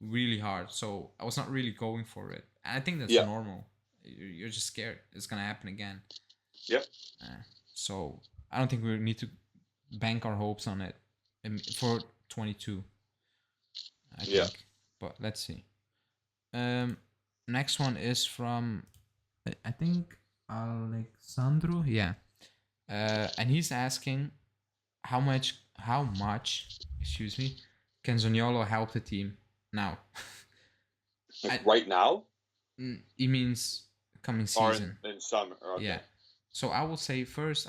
really hard. So I was not really going for it. And I think that's normal. You're just scared it's gonna happen again. Yep. So I don't think we need to bank our hopes on it for 22. I think. But let's see. Next one is from I think Alexandro. Yeah. And he's asking how much can Zaniolo help the team now? Right now? He means coming season. Or in summer. Okay. Yeah. So I will say first,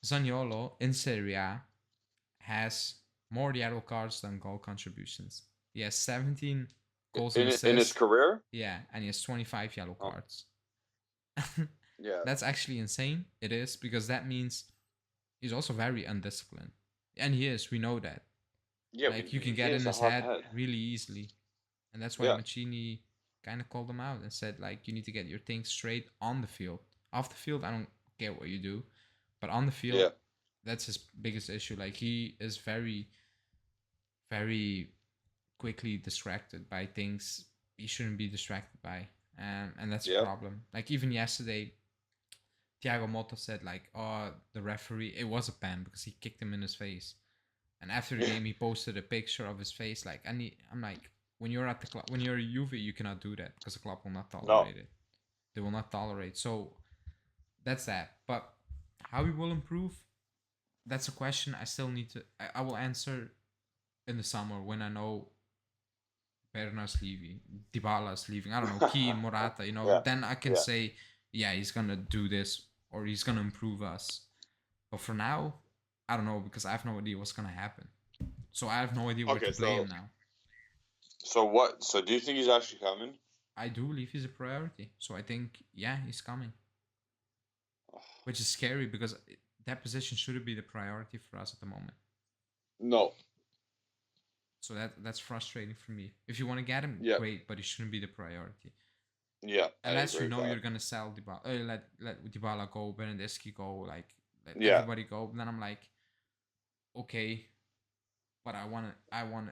Zaniolo in Serie A has more yellow cards than goal contributions. He has 17 goals and assists. In his career? Yeah, and he has 25 yellow cards. Yeah. That's actually insane. It is, because that means he's also very undisciplined. And he is, we know that. Yeah, like you can get in his head really easily. And that's why Mancini kind of called him out and said, like, you need to get your things straight on the field. Off the field, I don't care what you do. But on the field, that's his biggest issue. Like, he is very, very quickly distracted by things he shouldn't be distracted by. And that's a problem. Like, even yesterday, Thiago Motta said, like, oh, the referee, it was a pen because he kicked him in his face. And after the game, he posted a picture of his face. Like, I'm like, when you're at the club, when you're a Juve, you cannot do that because the club will not tolerate it. They will not tolerate. So that's that. But how he will improve, that's a question I still need to. I will answer in the summer when I know Berna's leaving, Dybala's leaving. I don't know, Keane, Morata. Then I can say, yeah, he's gonna do this or he's gonna improve us. But for now, I don't know because I have no idea what's gonna happen. So I have no idea where to play him now. So what? So do you think he's actually coming? I do believe he's a priority. So I think, yeah, he's coming. Which is scary because that position shouldn't be the priority for us at the moment. No. So that's frustrating for me. If you want to get him, great, but he shouldn't be the priority. Yeah. Unless you know you're gonna sell Dybala, let Dybala go, Bernardeschi go, like let everybody go. Then I'm like, okay, but I want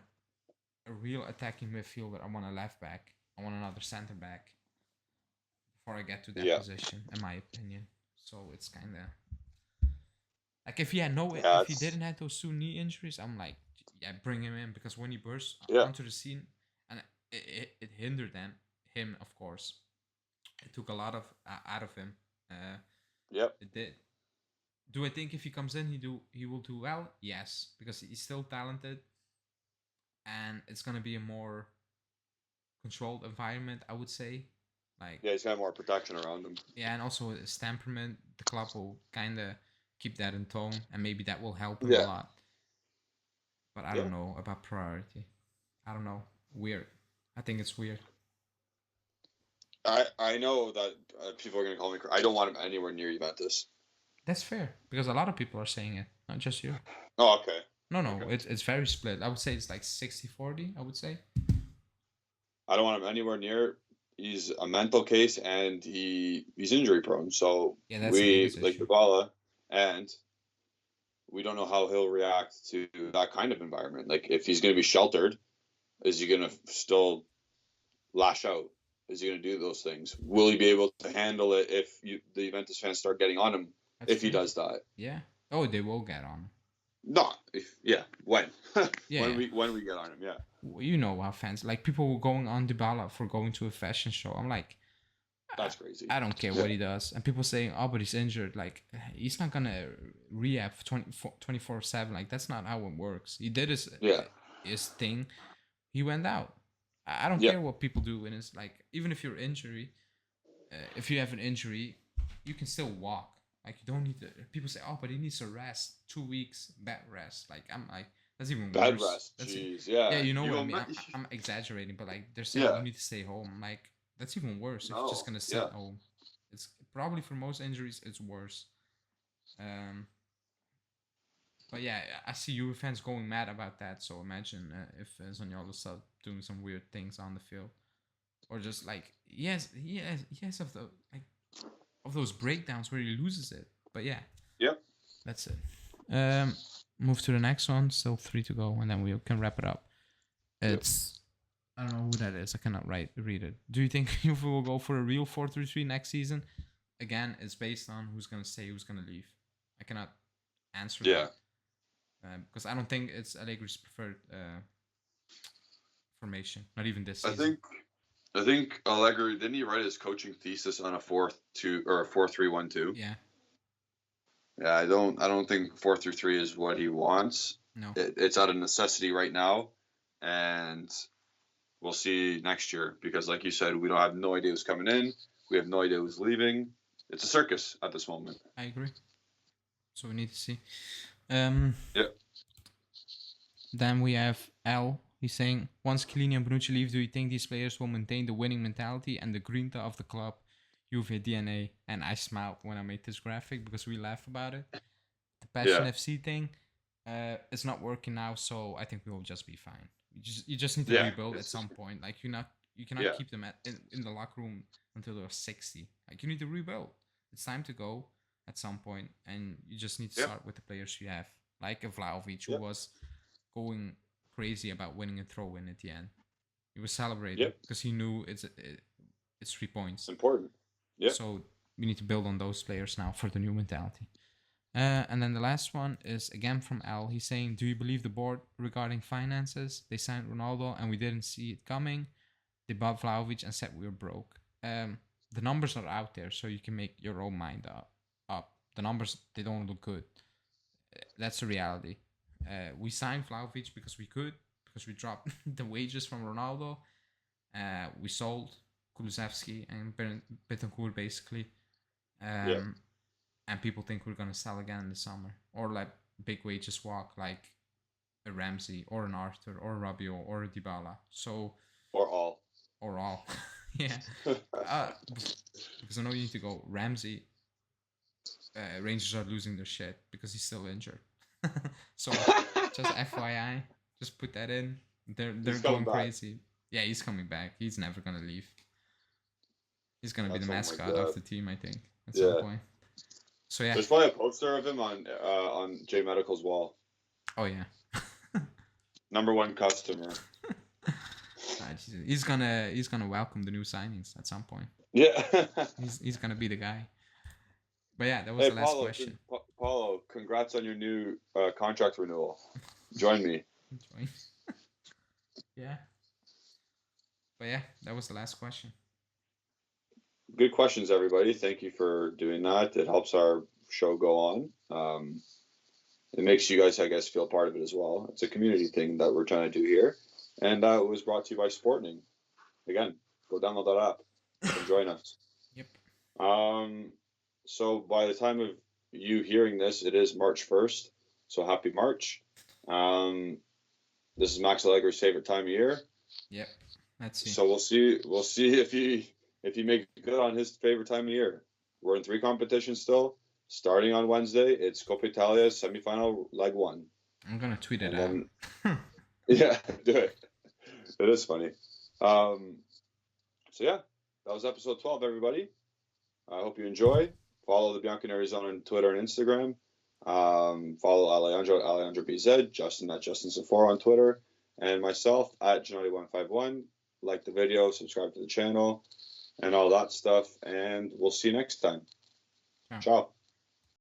a real attacking midfielder. I want a left back. I want another center back. Before I get to that position, in my opinion. So it's kind of like if he didn't have those 2 knee injuries, I'm like, yeah, bring him in because when he burst onto the scene, and it hindered him, of course. It took a lot of out of him. It did. Do I think if he comes in, he will do well? Yes, because he's still talented, and it's gonna be a more controlled environment, I would say. Like, Yeah, he's got more protection around him. yeah, and also his temperament, the club will kind of keep that in tone, and maybe that will help him a Yeah. lot. But I Yeah. don't know about priority. I don't know. Weird. I think it's weird. I know that people are going to call me. I don't want him anywhere near Juventus. That's fair because a lot of people are saying it, not just you. Oh, okay. No, Okay. it's very split. I would say it's like 60-40, I would say. I don't want him anywhere near. He's a mental case and he's injury prone. So Yeah, that's the we biggest like issue. Dybala, and we don't know how he'll react to that kind of environment. Like if he's going to be sheltered, is he going to still lash out? Is he going to do those things? Will he be able to handle it if the Juventus fans start getting on him? That's If he true. does that? Yeah. Oh, they will get on. Not if when Yeah, yeah. when we get on him, yeah. You know how fans like people were going on Dybala for going to a fashion show. I'm like, That's crazy. I don't care Yeah. what he does. And people saying, oh, but he's injured. Like, he's not going to rehab 24/7. Like, that's not how it works. He did his thing. He went out. I don't Yeah. care what people do. And it's like, even if you're if you have an injury, you can still walk. Like, you don't need to. People say, oh, but he needs to rest 2 weeks, bed rest. Like, I'm like, that's even Bad worse. rest. That's Jeez. Yeah. yeah, you know what I will mean. ma- I'm exaggerating, but like they're saying Yeah. you need to stay home. I'm like, that's even worse if you're just No. gonna sit Yeah. home. It's probably for most injuries it's worse. Um, but yeah, I see you fans going mad about that. So imagine if Zaniolo start doing some weird things on the field, or just like he has of the like of those breakdowns where he loses it. But yeah, Yep. that's it. Move to the next one. Still 3 to go, and then we can wrap it up. It's I don't know who that is. I cannot read it. Do you think Juve will go for a real 4-3-3 next season? Again, it's based on who's gonna stay, who's gonna leave. I cannot answer Yeah. that because I don't think it's Allegri's preferred formation. Not even this I season. think Allegri didn't he write his coaching thesis on a 4-2 or a 4-3-1-2? Yeah. Yeah, I don't think 4-3-3 is what he wants. No. It's out of necessity right now, and we'll see next year because, like you said, we don't have no idea who's coming in. We have no idea who's leaving. It's a circus at this moment. I agree. So we need to see. Yeah. Then we have L. He's saying, once Chiellini and Bonucci leave, do you think these players will maintain the winning mentality and the grinta of the club, Juve DNA? And I smiled when I made this graphic because we laugh about it. The Passion FC thing, it's not working now, so I think we will just be fine. You just need to rebuild at some point. Like you cannot keep them in the locker room until they're 60. Like you need to rebuild. It's time to go at some point, and you just need to start with the players you have, like a Vlahovic who was going crazy about winning a throw-in at the end. He was celebrating because he knew it's 3 points. Important. Yeah. So we need to build on those players now for the new mentality. And then the last one is again from Al. He's saying, do you believe the board regarding finances? They signed Ronaldo and we didn't see it coming. They bought Vlahovic and said we were broke. The numbers are out there, so you can make your own mind up. The numbers, they don't look good. That's the reality. We signed Vlahovic because we could, because we dropped the wages from Ronaldo. We sold Kulusevski and Betancourt basically. And people think we're going to sell again in the summer. Or like big wages walk like a Ramsey or an Arthur or a Rabiot or a Dybala. So, or all. Yeah. Because I know you need to go. Ramsey, Rangers are losing their shit because he's still injured. So just FYI, just put that in. They're going crazy. Yeah, he's coming back. He's never gonna leave. He's gonna be the mascot of the team, I think, at some point. So yeah, there's probably a poster of him on J Medical's wall. Oh yeah. Number one customer. He's gonna welcome the new signings at some point. Yeah. he's gonna be the guy. But yeah, that was the last question. Paulo, congrats on your new contract renewal. Join me. Yeah. But yeah, that was the last question. Good questions, everybody. Thank you for doing that. It helps our show go on. It makes you guys, I guess, feel part of it as well. It's a community thing that we're trying to do here. And it was brought to you by SPORTENING. Again, go download that app and join us. Yep. So by the time of you hearing this, it is March 1st. So happy March. This is Max Allegri's favorite time of year. Yep. Let's see. So we'll see if he makes good on his favorite time of year. We're in 3 competitions still. Starting on Wednesday, it's Coppa Italia semifinal leg 1. I'm gonna tweet it and out. Yeah, do it. It is funny. So yeah, that was episode 12, everybody. I hope you enjoy. Follow the Bianconerizone on Twitter and Instagram. Follow Alejandro at AlejandroBZ, Justin at Justin Sephora on Twitter, and myself at Gennady151. Like the video, subscribe to the channel, and all that stuff. And we'll see you next time. Ciao. Ciao.